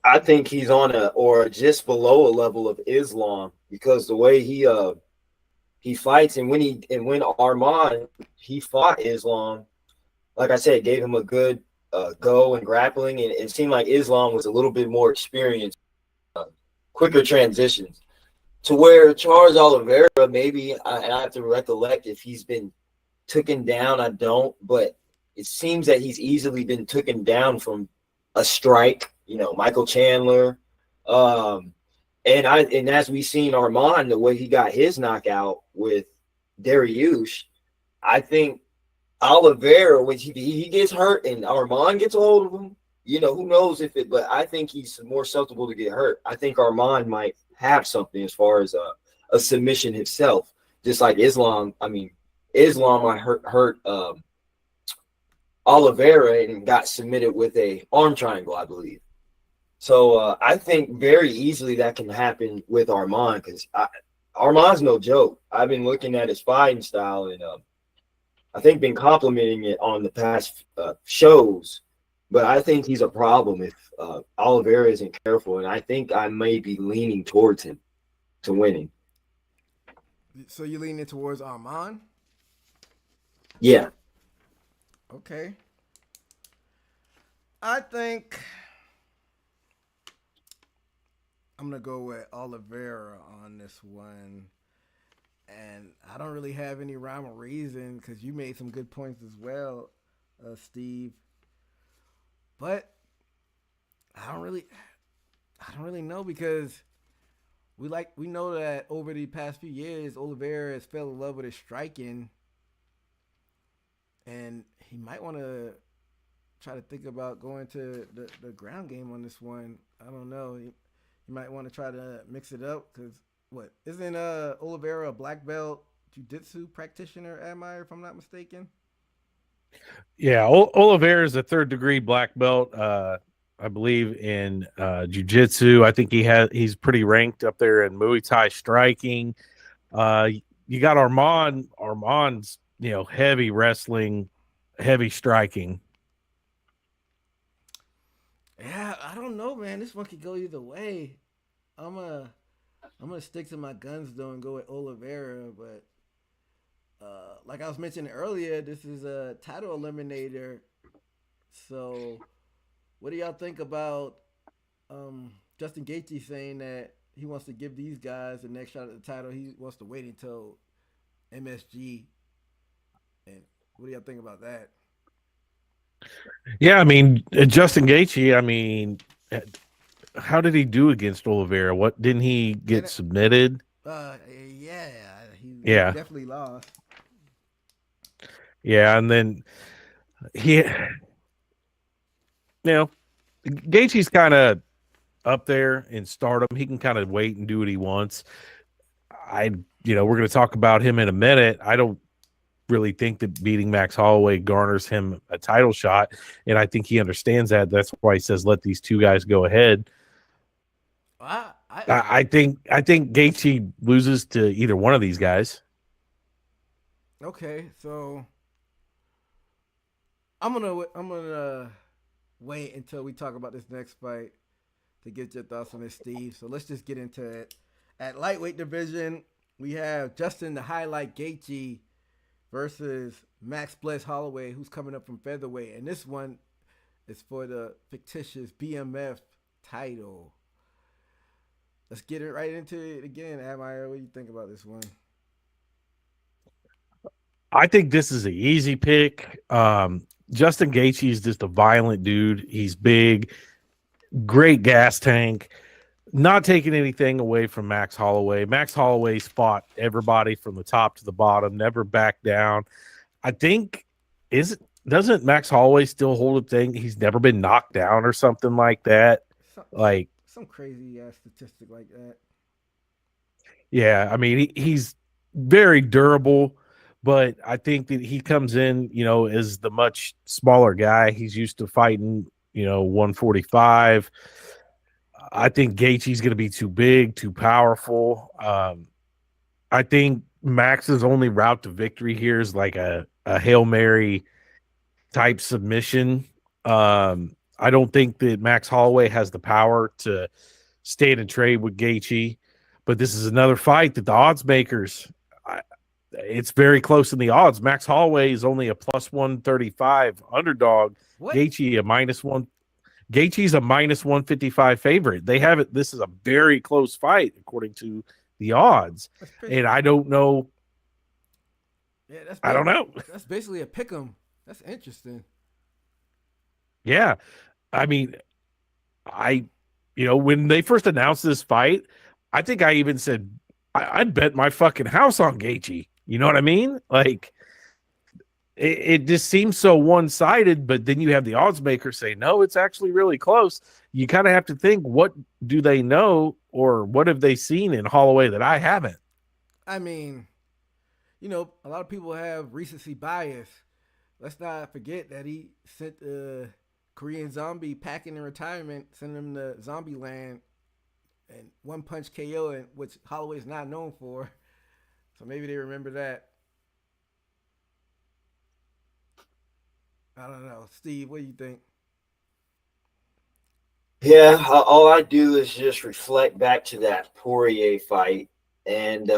I think he's on or just below a level of Islam because the way he fights, and when Arman he fought Islam, like I said, gave him a good go and grappling, and it seemed like Islam was a little bit more experienced, quicker transitions. To where Charles Oliveira, maybe, and I have to recollect if he's been taken down. I don't, but it seems that he's easily been taken down from a strike. Michael Chandler, and as we seen Arman, the way he got his knockout with Dariush, I think Oliveira, when he gets hurt and Arman gets a hold of him, who knows but I think he's more susceptible to get hurt. I think Arman might have something as far as a submission himself, just like Islam. I mean, Islam I hurt Oliveira and got submitted with a arm triangle, I believe. So I think very easily that can happen with Arman, because Arman's no joke. I've been looking at his fighting style, and I think been complimenting it on the past shows. But I think he's a problem if Oliveira isn't careful, and I think I may be leaning towards him to winning. So you're leaning towards Arman? Yeah. Okay. I think I'm going to go with Oliveira on this one. And I don't really have any rhyme or reason because you made some good points as well, Steve. But I don't really know, because we know that over the past few years, Oliveira has fell in love with his striking, and he might want to try to think about going to the ground game on this one. I don't know. He might want to try to mix it up, because isn't Oliveira a black belt jiu-jitsu practitioner, if I'm not mistaken? Yeah, Oliveira is a third-degree black belt, I believe, in jiu-jitsu. I think he's pretty ranked up there in Muay Thai striking. You got Arman. Arman's, heavy wrestling, heavy striking. Yeah, I don't know, man. This one could go either way. I'm gonna stick to my guns though and go with Oliveira, but like I was mentioning earlier, this is a title eliminator. So, what do y'all think about Justin Gaethje saying that he wants to give these guys the next shot at the title? He wants to wait until MSG. And what do y'all think about that? Yeah, I mean, Justin Gaethje, I mean, how did he do against Oliveira? What, didn't he get submitted? Yeah, he Yeah. definitely lost. Yeah, and then Gaethje's kind of up there in stardom. He can kind of wait and do what he wants. We're going to talk about him in a minute. I don't really think that beating Max Holloway garners him a title shot, and I think he understands that. That's why he says let these two guys go ahead. I think Gaethje loses to either one of these guys. Okay, so I'm gonna wait until we talk about this next fight to get your thoughts on this, Steve. So let's just get into it. At lightweight division, we have Justin the Highlight Gaethje versus Max Bless Holloway, who's coming up from featherweight, and this one is for the fictitious BMF title. Let's get it right into it again, Admire. What do you think about this one? I think this is an easy pick. Justin Gaethje is just a violent dude. He's big, great gas tank. Not taking anything away from Max Holloway. Max Holloway's fought everybody from the top to the bottom, never backed down. I think doesn't Max Holloway still hold a thing? He's never been knocked down or something like that. Some crazy ass statistic like that. Yeah, I mean he's very durable, but I think that he comes in, as the much smaller guy. He's used to fighting, 145. I think Gaethje's going to be too big, too powerful. I think Max's only route to victory here is like a Hail Mary type submission. I don't think that Max Holloway has the power to stand and trade with Gaethje, but this is another fight that the odds makers, it's very close in the odds. Max Holloway is only a plus 135 underdog. What? Gaethje Gaethje's a minus 155 favorite. They have it. This is a very close fight according to the odds, and I don't know. Yeah, I don't know. That's basically a pick 'em. That's interesting. Yeah, I mean, when they first announced this fight, I think I even said I'd bet my fucking house on Gaethje. You know what I mean? Like, it just seems so one-sided, but then you have the odds maker say, no, it's actually really close. You kind of have to think, what do they know, or what have they seen in Holloway that I haven't? I mean, a lot of people have recency bias. let's not forget that he sent the Korean Zombie packing in retirement, sending him to Zombie Land and one punch KO, and which Holloway's not known for. So maybe they remember that. I don't know, Steve. What do you think? Yeah, all I do is just reflect back to that Poirier fight, and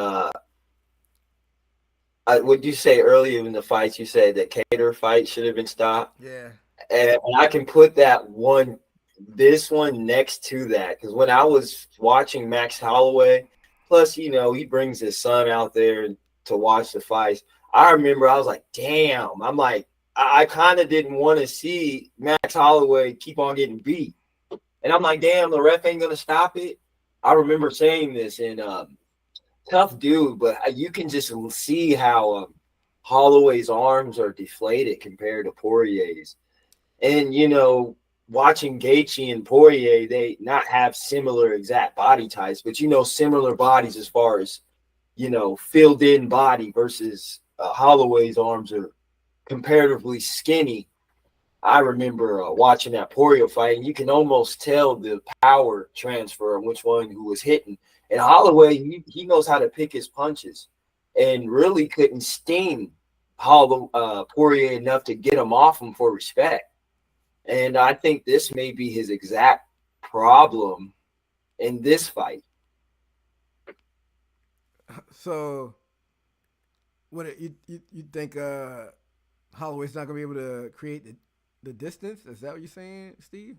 would you say earlier in the fights you said that Cater fight should have been stopped, Yeah, and I can put this one next to that because when I was watching Max Holloway, plus he brings his son out there to watch the fights. I remember I was like, damn, I'm like I kind of didn't want to see Max Holloway keep on getting beat. And I'm like, damn, the ref ain't gonna stop it. I remember saying this, and tough dude, but you can just see how Holloway's arms are deflated compared to Poirier's. And watching Gaethje and Poirier, they not have similar exact body types, but similar bodies as far as filled in body versus Holloway's arms are comparatively skinny. I remember watching that Poirier fight, and you can almost tell the power transfer of which one who was hitting. And Holloway, he knows how to pick his punches, and really couldn't sting Poirier enough to get him off him for respect. And I think this may be his exact problem in this fight. So, what you think? Holloway's not gonna be able to create the distance? Is that what you're saying, Steve?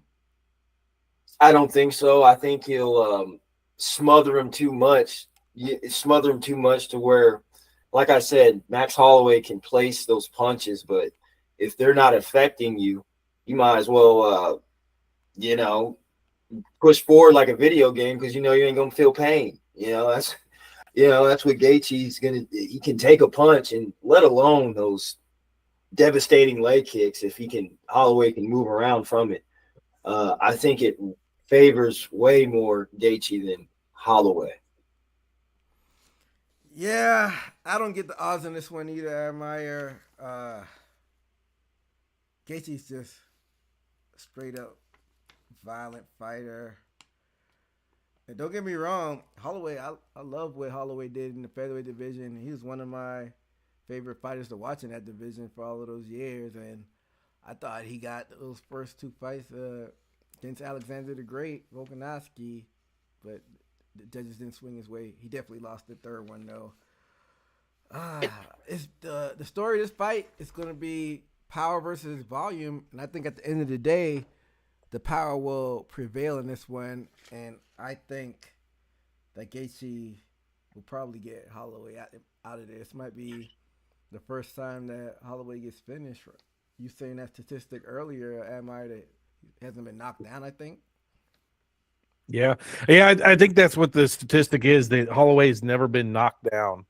I don't think so. I think he'll smother him too much. Smother him too much to where, like I said, Max Holloway can place those punches, but if they're not affecting you, you might as well, push forward like a video game because you ain't gonna feel pain. That's what Gaethje's gonna. He can take a punch, and let alone those devastating leg kicks. If Holloway can move around from it. I think it favors way more Gaethje than Holloway. Yeah, I don't get the odds on this one either. I admire Gaethje's just straight up violent fighter. And don't get me wrong, Holloway, I love what Holloway did in the featherweight division. He was one of my favorite fighters to watch in that division for all of those years. And I thought he got those first two fights against Alexander the Great, Volkanovski, but the judges didn't swing his way. He definitely lost the third one, though. It's the story of this fight is going to be power versus volume. And I think at the end of the day, the power will prevail in this one. And I think that Gaethje will probably get Holloway out of this. This might be the first time that Holloway gets finished. You saying that statistic earlier, Admire, that he hasn't been knocked down, I think. Yeah. I think that's what the statistic is, that Holloway's never been knocked down.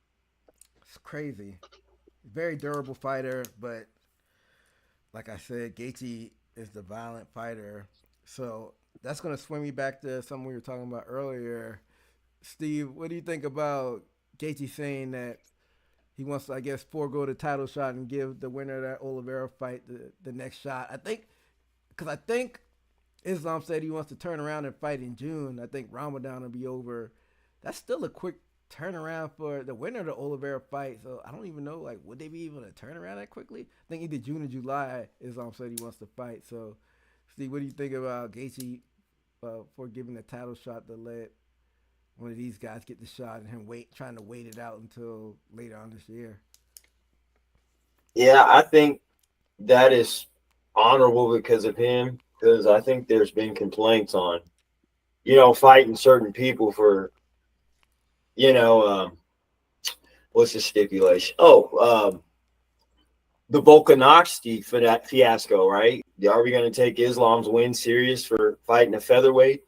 It's crazy. Very durable fighter, but like I said, Gaethje is the violent fighter. So that's going to swing me back to something we were talking about earlier. Steve, what do you think about Gaethje saying that he wants to, I guess, forego the title shot and give the winner of that Oliveira fight the next shot? I think Islam said he wants to turn around and fight in June. I think Ramadan will be over. That's still a quick turnaround for the winner of the Oliveira fight. So I don't even know, like, would they be able to turn around that quickly? I think either June or July, Islam said he wants to fight. So, Steve, what do you think about Gaethje for giving the title shot to let one of these guys get the shot and him trying to wait it out until later on this year? Yeah, I think that is honorable because of him. Because I think there's been complaints on, fighting certain people for, what's the stipulation? The Volkanovski for that fiasco, right? Are we going to take Islam's win serious for fighting a featherweight?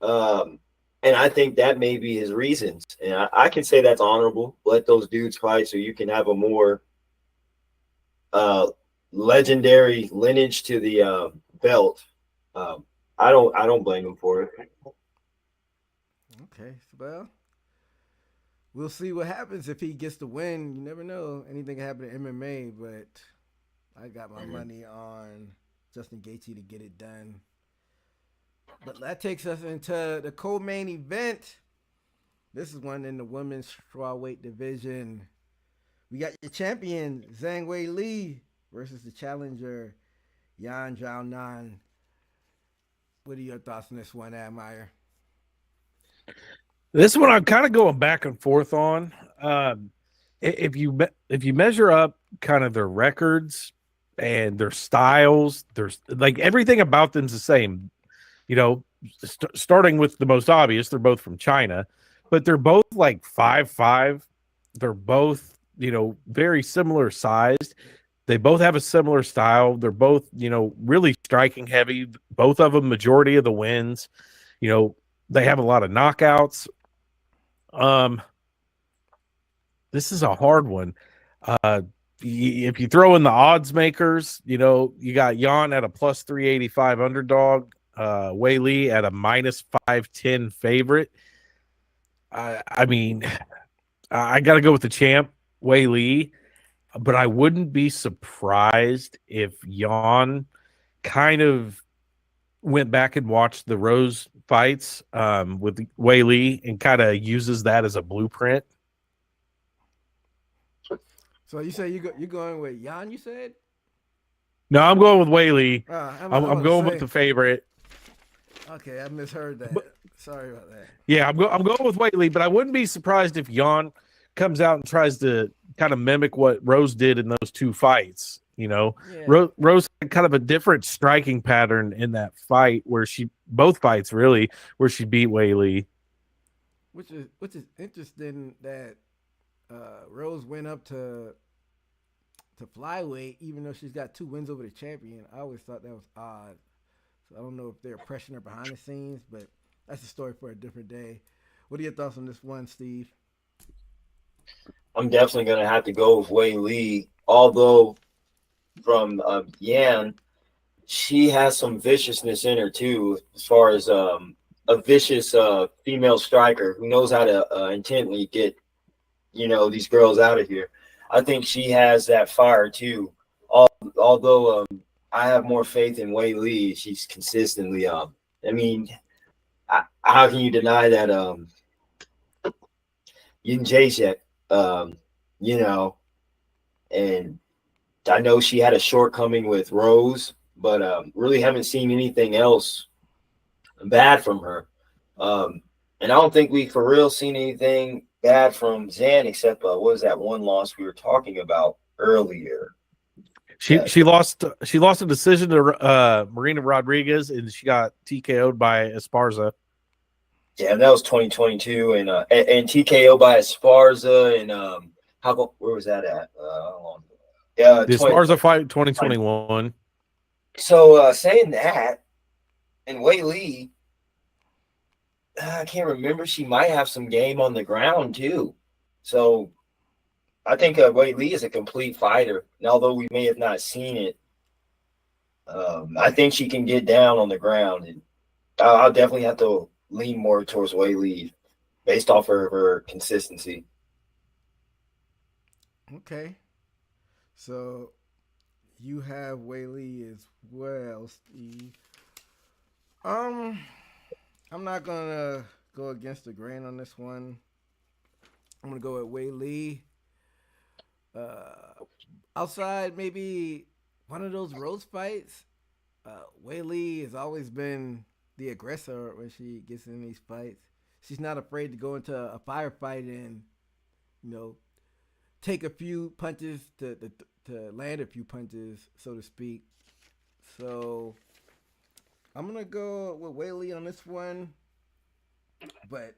And I think that may be his reasons. And I can say that's honorable. Let those dudes fight so you can have a more legendary lineage to the belt. I don't blame him for it. Okay, well, we'll see what happens if he gets the win. You never know. Anything can happen in MMA, but I got my money on Justin Gaethje to get it done. But that takes us into the co-main event. This is one in the women's strawweight division. We got your champion, Zhang Wei Li, versus the challenger, Yan Zhaonan. What are your thoughts on this one, Admire? This one I'm kind of going back and forth on. If you measure up kind of their records and their styles, there's like everything about them's the same. You know, starting with the most obvious, they're both from China, but they're both like 5'5". They're both, very similar sized. They both have a similar style. They're both, really striking heavy. Both of them, majority of the wins. They have a lot of knockouts. This is a hard one. If you throw in the odds makers, you got Yan at a plus 385 underdog, Wei Li at a minus 510 favorite. I mean, I got to go with the champ, Wei Li, but I wouldn't be surprised if Yan kind of went back and watched the Rose fights with Wei Li and kind of uses that as a blueprint. So you say you're going with Yan, you said? No, I'm going with Wei Li. I'm going say, with the favorite. Okay, I misheard that. Sorry about that. Yeah, I'm going with Wei Li, but I wouldn't be surprised if Yan comes out and tries to kind of mimic what Rose did in those two fights. Yeah. Rose had kind of a different striking pattern in that fight where both fights really, where she beat Wei Li. Which is interesting that Rose went up to flyweight, even though she's got 2 wins over the champion. I always thought that was odd. So I don't know if they're pressuring her behind the scenes, but that's a story for a different day. What are your thoughts on this one, Steve? I'm definitely going to have to go with Wei Li, although from Yan, she has some viciousness in her too, as far as a vicious female striker who knows how to intently get, these girls out of here. I think she has that fire too. Although I have more faith in Wei Li, she's consistently. How can you deny that? Yin Jacek, and I know she had a shortcoming with Rose, but really haven't seen anything else bad from her. And I don't think we for real seen anything bad from Zan except what was that one loss we were talking about earlier? She lost a decision to Marina Rodriguez, and she got TKO'd by Esparza. Yeah, that was 2022, and TKO by Esparza, and where was that at? The Esparza fight 2021. So saying that, and Wei Li, I can't remember. She might have some game on the ground too. So I think Wei Li is a complete fighter. And although we may have not seen it, I think she can get down on the ground. And I'll definitely have to lean more towards Wei Li based off of her consistency. Okay. So you have Wei Li as well, Steve. I'm not gonna go against the grain on this one. I'm gonna go with Wei Li. Outside maybe one of those Rose fights, Wei Li has always been the aggressor when she gets in these fights. She's not afraid to go into a firefight and, take a few punches to land a few punches, so to speak. So I'm gonna go with Wei Li on this one, but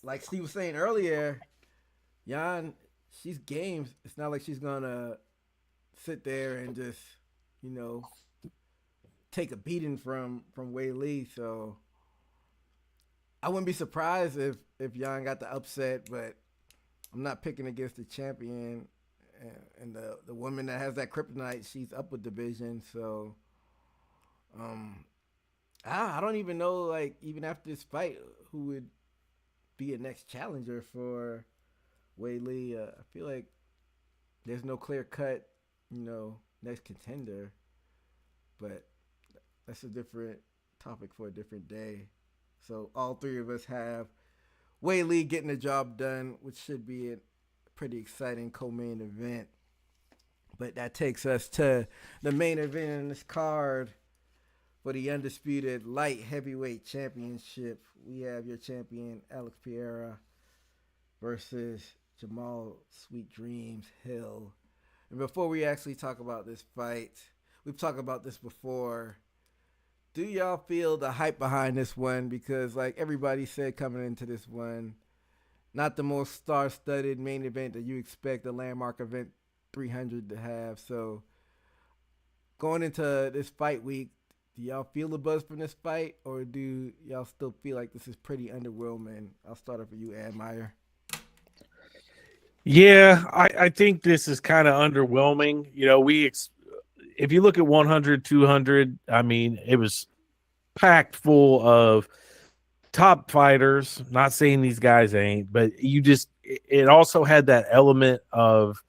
like Steve was saying earlier, Yan, she's game. It's not like she's gonna sit there and just, take a beating from Wei Li. So I wouldn't be surprised if Yan got the upset, but I'm not picking against the champion and the woman that has that kryptonite. She's up with division, so I don't even know, like, even after this fight, who would be a next challenger for Wei Li. I feel like there's no clear cut, next contender. But that's a different topic for a different day. So all three of us have Whaley getting the job done, which should be a pretty exciting co-main event. But that takes us to the main event in this card for the undisputed light heavyweight championship. We have your champion Alex Pereira versus Jamal Sweet Dreams Hill. And before we actually talk about this fight, we've talked about this before. Do y'all feel the hype behind this one? Because like everybody said coming into this one, not the most star-studded main event that you expect a landmark event 300 to have. So going into this fight week, do y'all feel the buzz from this fight, or do y'all still feel like this is pretty underwhelming? I'll start off with you, Admire. Yeah, I think this is kind of underwhelming. If you look at 100, 200, I mean, it was packed full of top fighters. Not saying these guys ain't, but it also had that element of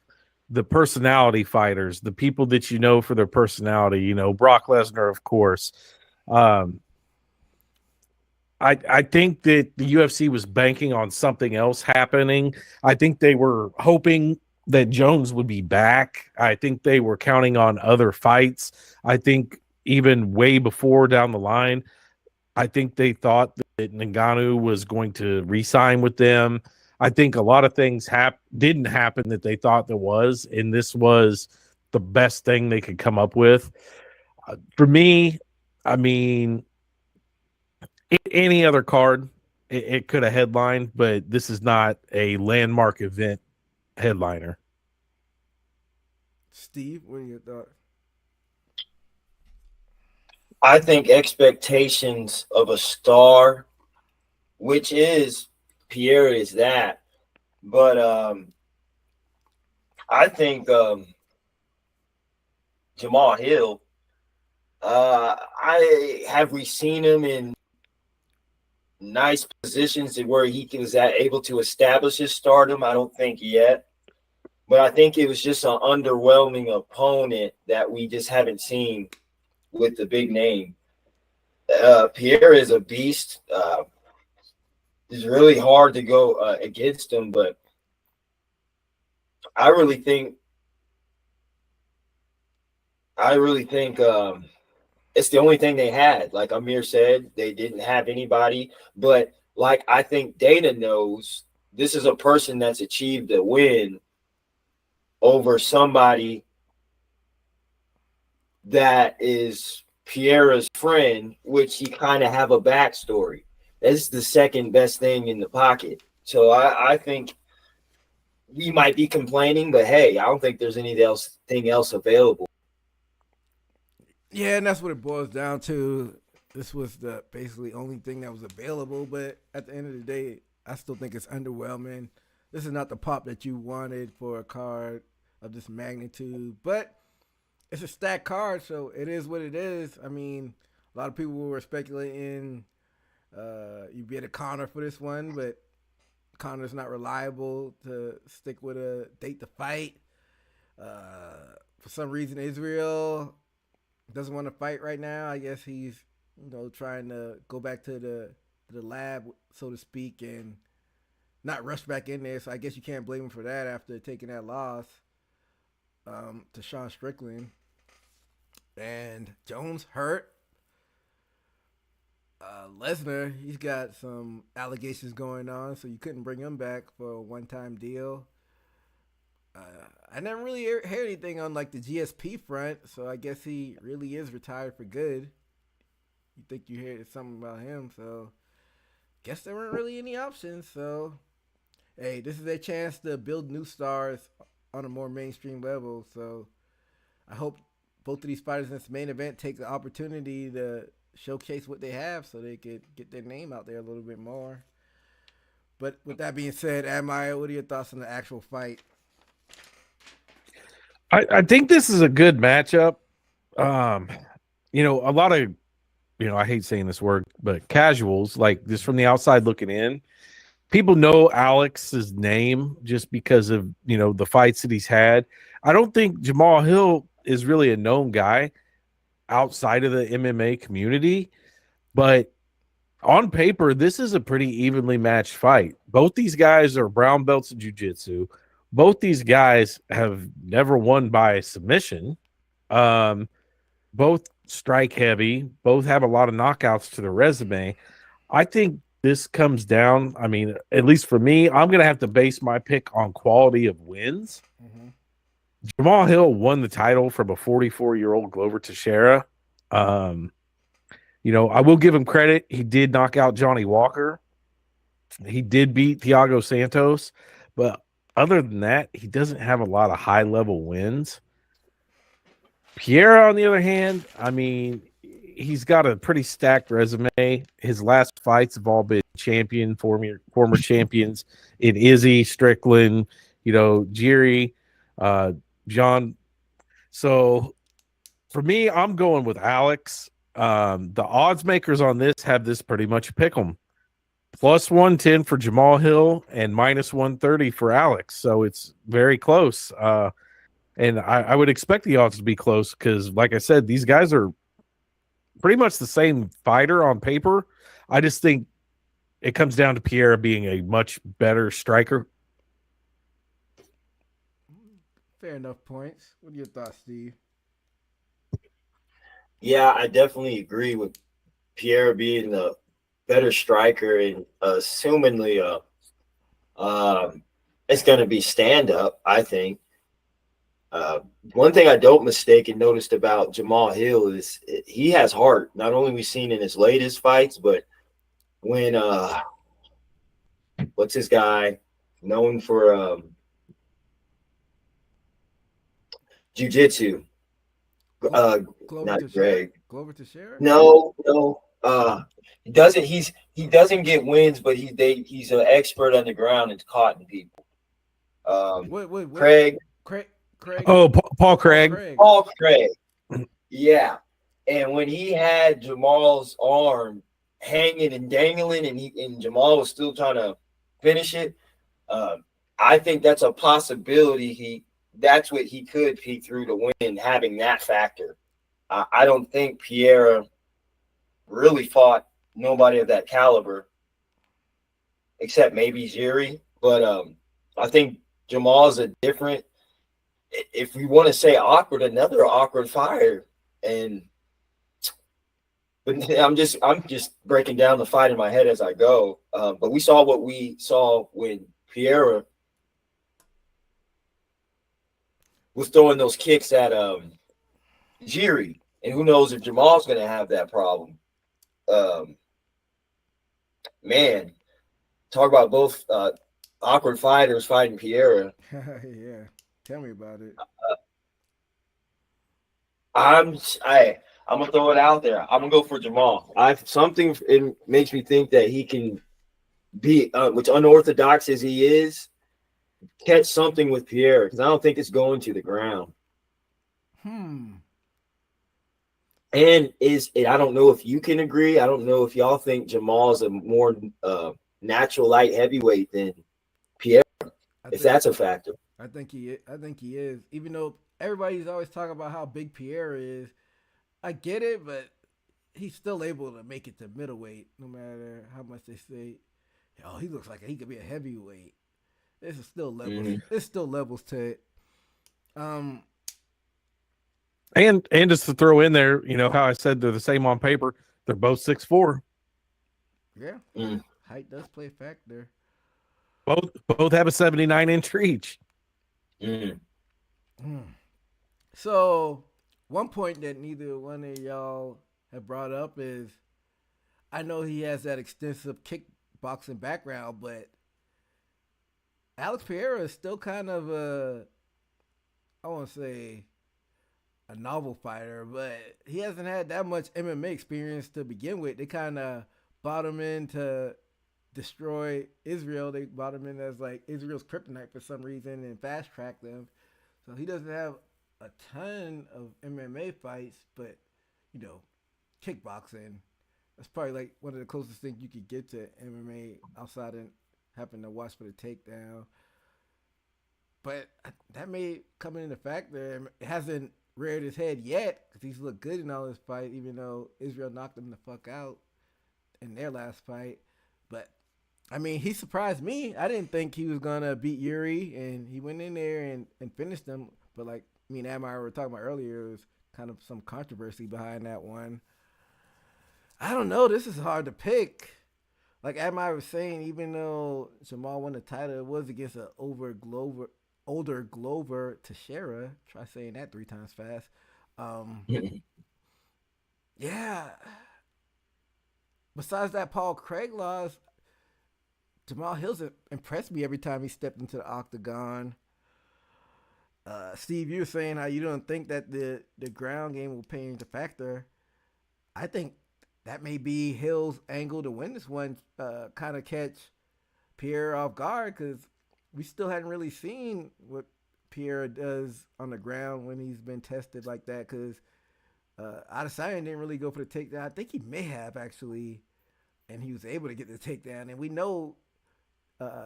the personality fighters, the people that you know for their personality, Brock Lesnar, of course. I think that the UFC was banking on something else happening. I think they were hoping that Jones would be back. I think they were counting on other fights. I think even way before down the line, I think they thought that Ngannou was going to re-sign with them. I think a lot of things didn't happen that they thought there was, and this was the best thing they could come up with. For me, I mean, any other card, it could have headlined, but this is not a landmark event headliner. Steve, what are your thoughts? I think expectations of a star, which is Pierre, is that, but I think Jamal Hill. Have we seen him in nice positions where he was able to establish his stardom? I don't think yet, but I think it was just an underwhelming opponent that we just haven't seen with the big name. Pierre is a beast. It's really hard to go against him, but I really think it's the only thing they had. Like Amir said, they didn't have anybody. But like I think Dana knows, this is a person that's achieved a win over somebody that is Pierre's friend, which he kind of have a backstory. That's the second best thing in the pocket. So I think we might be complaining, but hey, I don't think there's anything else available. Yeah, and that's what it boils down to. This was the basically only thing that was available, but at the end of the day, I still think it's underwhelming. This is not the pop that you wanted for a card of this magnitude, but it's a stacked card, so it is what it is. I mean, a lot of people were speculating you'd be at a Conor for this one, but Conor's not reliable to stick with a date to fight. For some reason, Israel doesn't want to fight right now. I guess he's, trying to go back to the lab, so to speak, and not rush back in there. So I guess you can't blame him for that after taking that loss to Sean Strickland. And Jones hurt. Lesnar, he's got some allegations going on, so you couldn't bring him back for a one-time deal. I never really heard anything on like the GSP front, so I guess he really is retired for good. You think you heard something about him, so guess there weren't really any options. So, hey, this is their chance to build new stars on a more mainstream level. So, I hope both of these fighters in this main event take the opportunity to showcase what they have so they could get their name out there a little bit more. But with that being said, Amaya, what are your thoughts on the actual fight? I think this is a good matchup. A lot of, I hate saying this word, but casuals, like just from the outside looking in, people know Alex's name just because of, the fights that he's had. I don't think Jamal Hill is really a known guy outside of the MMA community, but on paper, this is a pretty evenly matched fight. Both these guys are brown belts in jiu-jitsu. Both these guys have never won by submission. Um, both strike heavy. Both have a lot of knockouts to their resume. I think this comes down, I mean, at least for me, I'm going to have to base my pick on quality of wins. Mm-hmm. Jamal Hill won the title from a 44-year-old Glover Teixeira. I will give him credit. He did knock out Johnny Walker. He did beat Thiago Santos. But other than that, he doesn't have a lot of high-level wins. Pierre, on the other hand, I mean, he's got a pretty stacked resume. His last fights have all been former champions in Izzy, Strickland, Jiri, John. So for me, I'm going with Alex. The odds makers on this have this pretty much pick 'em. Plus 110 for Jamal Hill and minus 130 for Alex. So it's very close. And I would expect the odds to be close because, like I said, these guys are pretty much the same fighter on paper. I just think it comes down to Pierre being a much better striker. Fair enough points. What are your thoughts, Steve? Yeah, I definitely agree with Pierre being the better striker, and assumingly it's going to be stand-up, I think. One thing I don't mistake and noticed about Jamal Hill is he has heart. Not only we've seen in his latest fights, but when what's his guy known for jiu-jitsu? Glover Not Teixeira? Greg. Glover Teixeira? No. He doesn't get wins, but he's an expert on the ground and caught people. Wait. Craig. Oh, Paul Craig. Paul Craig. Yeah. And when he had Jamal's arm hanging and dangling, and Jamal was still trying to finish it, I think that's a possibility. That's what he could peek through to win, having that factor. I don't think Pierre really fought nobody of that caliber, except maybe Jiri. But I think Jamal's a different. If we want to say awkward, another awkward fighter. But I'm just breaking down the fight in my head as I go. But we saw what we saw when Pierre was throwing those kicks at Jiri, and who knows if Jamal's going to have that problem. Man, talk about both awkward fighters fighting Pierre. Yeah. Tell me about it. I'm gonna throw it out there. I'm gonna go for Jamal. It makes me think that he can be, which unorthodox as he is, catch something with Pierre, because I don't think it's going to the ground. And I don't know if you can agree. I don't know if y'all think Jamal's a more natural light heavyweight than Pierre, if that's a factor. I think he is. Even though everybody's always talking about how big Pierre is, I get it, but he's still able to make it to middleweight, no matter how much they say, "Oh, he looks like he could be a heavyweight." There's still levels. Mm-hmm. There's still levels to it. And just to throw in there, how I said they're the same on paper. They're both 6'4". Yeah, height does play a factor. Both have a 79-inch reach. So, one point that neither one of y'all have brought up is, I know he has that extensive kickboxing background, but Alex Pereira is still kind of I won't say a novel fighter, but he hasn't had that much MMA experience to begin with. They kind of brought him in to destroy Israel. They brought him in as like Israel's kryptonite for some reason and fast-tracked them. So he doesn't have a ton of MMA fights, but, kickboxing, that's probably like one of the closest things you could get to MMA outside of having to watch for the takedown. but that may come into factor. It hasn't reared his head yet because he's looked good in all his fights, even though Israel knocked him the fuck out in their last fight. But I mean, he surprised me. I didn't think he was gonna beat Yuri, and he went in there and finished him. But like me and Amar were talking about earlier, it was kind of some controversy behind that one. I don't know. This is hard to pick. Like Amar was saying, even though Jamal won the title, it was against an older Glover Teixeira. Try saying that 3 times fast. Yeah. Besides that Paul Craig loss, Jamal Hill's impressed me every time he stepped into the octagon. Steve, you were saying how you don't think that the ground game will play into factor. I think that may be Hill's angle to win this one, kind of catch Pierre off guard, because we still hadn't really seen what Pierre does on the ground when he's been tested like that, because Adesanya didn't really go for the takedown. I think he may have, actually, and he was able to get the takedown. And we know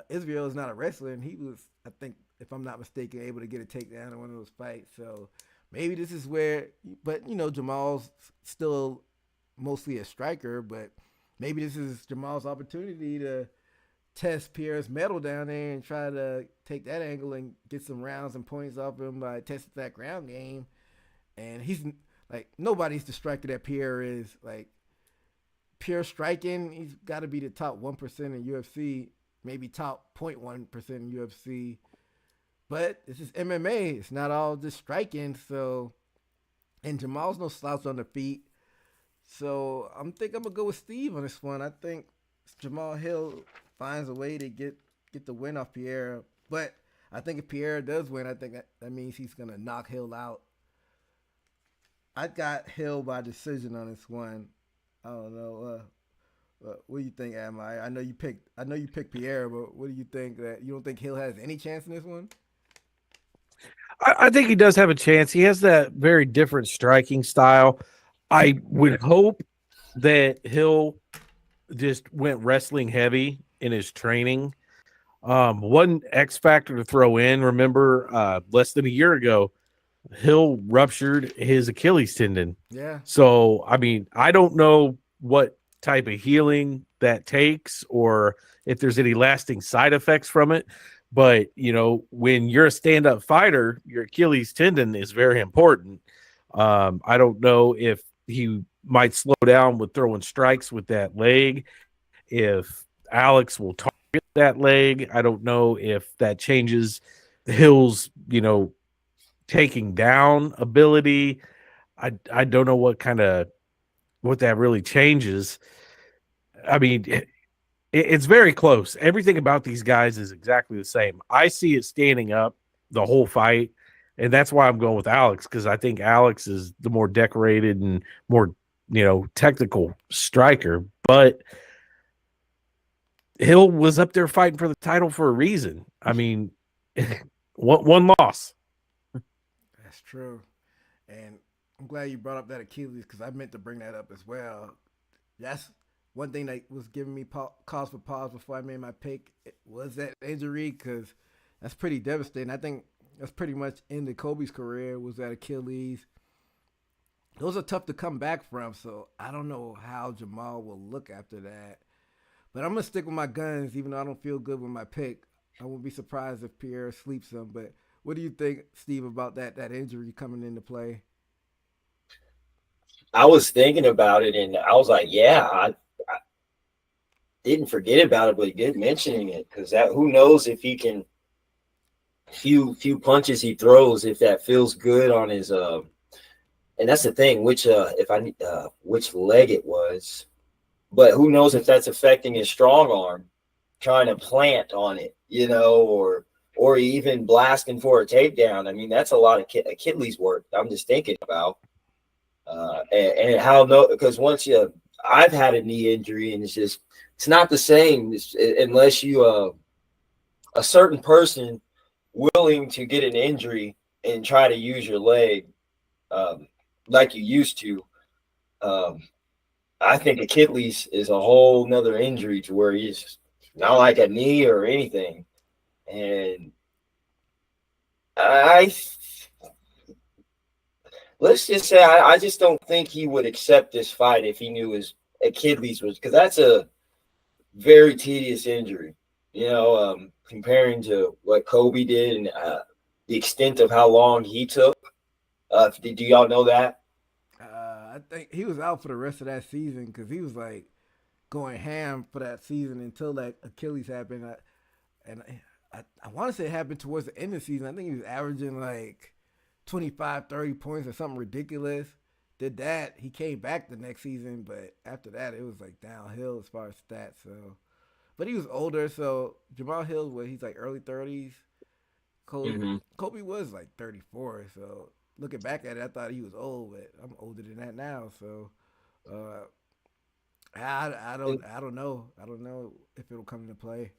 Israel is not a wrestler, and he was, I think, if I'm not mistaken, able to get a takedown in one of those fights. So maybe this is where, but, you know, Jamal's still mostly a striker, but maybe this is Jamal's opportunity to test Pierre's metal down there and try to take that angle and get some rounds and points off him by testing that ground game. And he's like, nobody's the striker that Pierre is. Like, Pierre striking, he's got to be the top 1% in UFC, maybe top 0.1% in UFC. But this is MMA. It's not all just striking. So, and Jamal's no slouch on the feet. So I'm going to go with Steve on this one. I think Jamal Hill finds a way to get the win off Pierre. But I think if Pierre does win, I think that means he's going to knock Hill out. I got Hill by decision on this one. I don't know. What do you think, Am I know you picked Pierre, but what do you think? That you don't think Hill has any chance in this one? I think he does have a chance. He has that very different striking style. I would hope that Hill just went wrestling heavy in his training. One X factor to throw in, remember, less than a year ago, Hill ruptured his Achilles tendon. Yeah. So, I mean, I don't know what type of healing that takes or if there's any lasting side effects from it. But, you know, when you're a stand-up fighter, your Achilles tendon is very important. I don't know if he might slow down with throwing strikes with that leg, if Alex will target that leg. I don't know if that changes Hill's, you know, taking down ability. I don't know what that really changes. I mean, it's very close. Everything about these guys is exactly the same. I see it standing up the whole fight, and that's why I'm going with Alex, because I think Alex is the more decorated and more, you know, technical striker. But Hill was up there fighting for the title for a reason. I mean, one loss. That's true. And I'm glad you brought up that Achilles, because I meant to bring that up as well. That's one thing that was giving me cause for pause before I made my pick, was that injury, because that's pretty devastating. I think that's pretty much ended Kobe's career, was that Achilles. Those are tough to come back from, so I don't know how Jamal will look after that. But I'm going to stick with my guns, even though I don't feel good with my pick. I won't be surprised if Pierre sleeps him. But what do you think, Steve, about that injury coming into play? I was thinking about it, and I was like, yeah, I didn't forget about it, but good mentioning it, because that, who knows if he can, few punches he throws, if that feels good on his and that's the thing, which leg it was, but who knows if that's affecting his strong arm, trying to plant on it, you know, or even blasting for a takedown. I mean, that's a lot of Achilles work. I'm just thinking about, and how because once I've had a knee injury, and it's not the same unless you a certain person willing to get an injury and try to use your leg like you used to. I think Achilles is a whole nother injury to where he's not like a knee or anything. And I let's just say I just don't think he would accept this fight if he knew his Achilles was, because that's a very tedious injury. Comparing to what Kobe did and the extent of how long he took. Do y'all know that? I think he was out for the rest of that season because he was like going ham for that season until that Achilles happened. I want to say it happened towards the end of the season. I think he was averaging like 25, 30 points or something ridiculous. Did that. He came back the next season, but after that, it was like downhill as far as stats. So, but he was older. So Jamal Hill, he's like early 30s. Kobe was like 34. So looking back at it, I thought he was old, but I'm older than that now. So I don't know. I don't know if it'll come into play.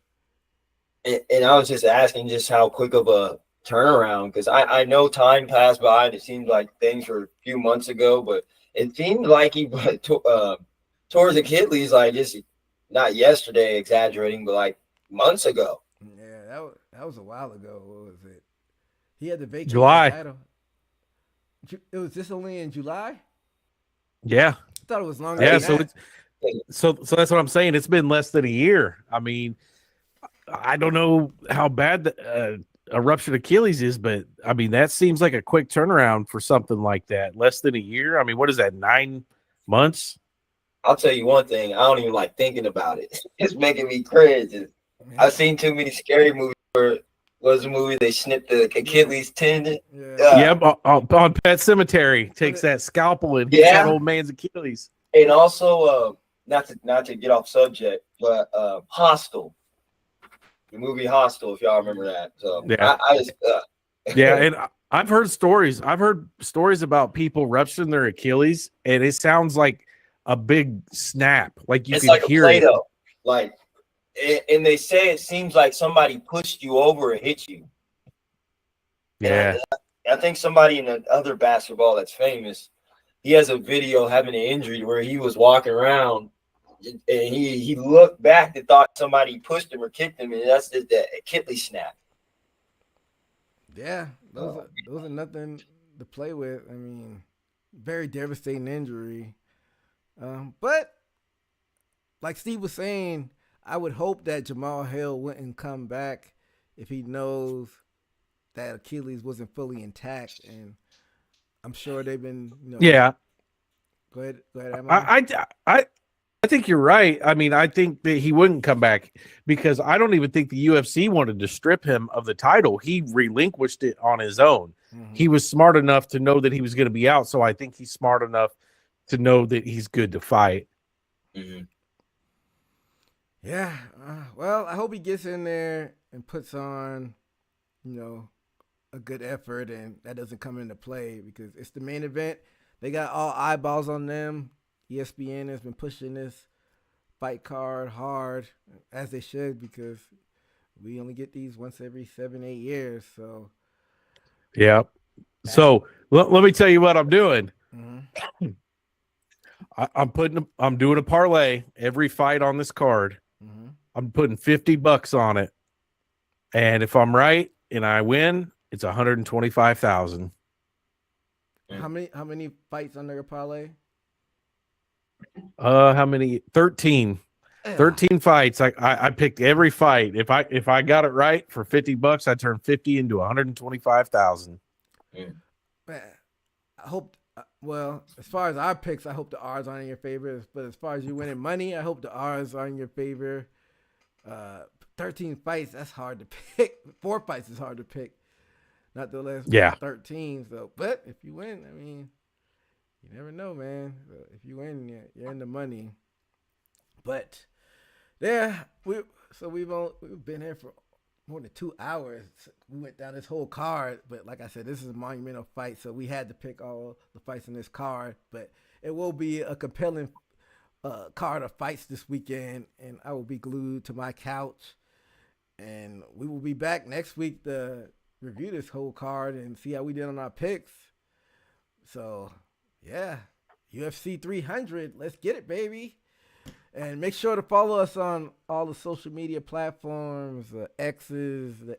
And I was just asking just how quick of a turnaround, because I know time passed by and it seemed like things were a few months ago, but it seemed like he tore his Achilles like just not yesterday, exaggerating, but like months ago. Yeah, that was a while ago. What was it? He had to vacate July. the title. It was this only in July? Yeah. I thought it was longer. Yeah. Than So that's what I'm saying. It's been less than a year. I mean, I don't know how bad a ruptured Achilles is, but I mean, that seems like a quick turnaround for something like that. Less than a year. I mean, what is that? 9 months? I'll tell you one thing. I don't even like thinking about it. It's making me cringe. I've seen too many scary movies where was a movie they snipped the Achilles tendon. Yep, on Pet Cemetery takes that scalpel and hits that old man's Achilles. And also, not to get off subject, but Hostel, the movie Hostel, if y'all remember that. So yeah, I just yeah, and I've heard stories. I've heard stories about people rupturing their Achilles, and it sounds like a big snap, like you can hear it. Like, and they say it seems like somebody pushed you over and hit you. Yeah, I think somebody in the other basketball that's famous, he has a video having an injury where he was walking around and he looked back and thought somebody pushed him or kicked him, and that's the Achilles snap. Yeah, those are nothing to play with. I mean, very devastating injury. But like Steve was saying, I would hope that Jamal Hill wouldn't come back if he knows that Achilles wasn't fully intact, and I'm sure they've been, yeah. Go ahead. I think you're right. I mean, I think that he wouldn't come back because I don't even think the UFC wanted to strip him of the title. He relinquished it on his own. Mm-hmm. He was smart enough to know that he was going to be out, so I think he's smart enough to know that he's good to fight. Mm-hmm. Yeah. Well, I hope he gets in there and puts on, a good effort, and that doesn't come into play because it's the main event. They got all eyeballs on them. ESPN has been pushing this fight card hard, as they should, because we only get these once every 7-8 years. So, yeah. So let me tell you what I'm doing. Mm-hmm. I'm doing a parlay every fight on this card. Mm-hmm. I'm putting $50 on it, and if I'm right and I win, it's $125,000. How many fights under your parlay? How many? 13. 13 fights. I picked every fight. If I got it right for $50, I turn 50 into 125,000. Man, I hope. Well, as far as our picks, I hope the odds aren't in your favor. But as far as you winning money, I hope the odds are in your favor. 13 fights, that's hard to pick. 4 fights is hard to pick. Not the last 13. So, but if you win, I mean, you never know, man. So if you win, you're in the money. But yeah, we've been here for more than 2 hours. We went down this whole card, but like I said, this is a monumental fight, so we had to pick all the fights in this card. But it will be a compelling card of fights this weekend, and I will be glued to my couch. And we will be back next week to review this whole card and see how we did on our picks. So, yeah, UFC 300, let's get it, baby. And make sure to follow us on all the social media platforms, the X's, the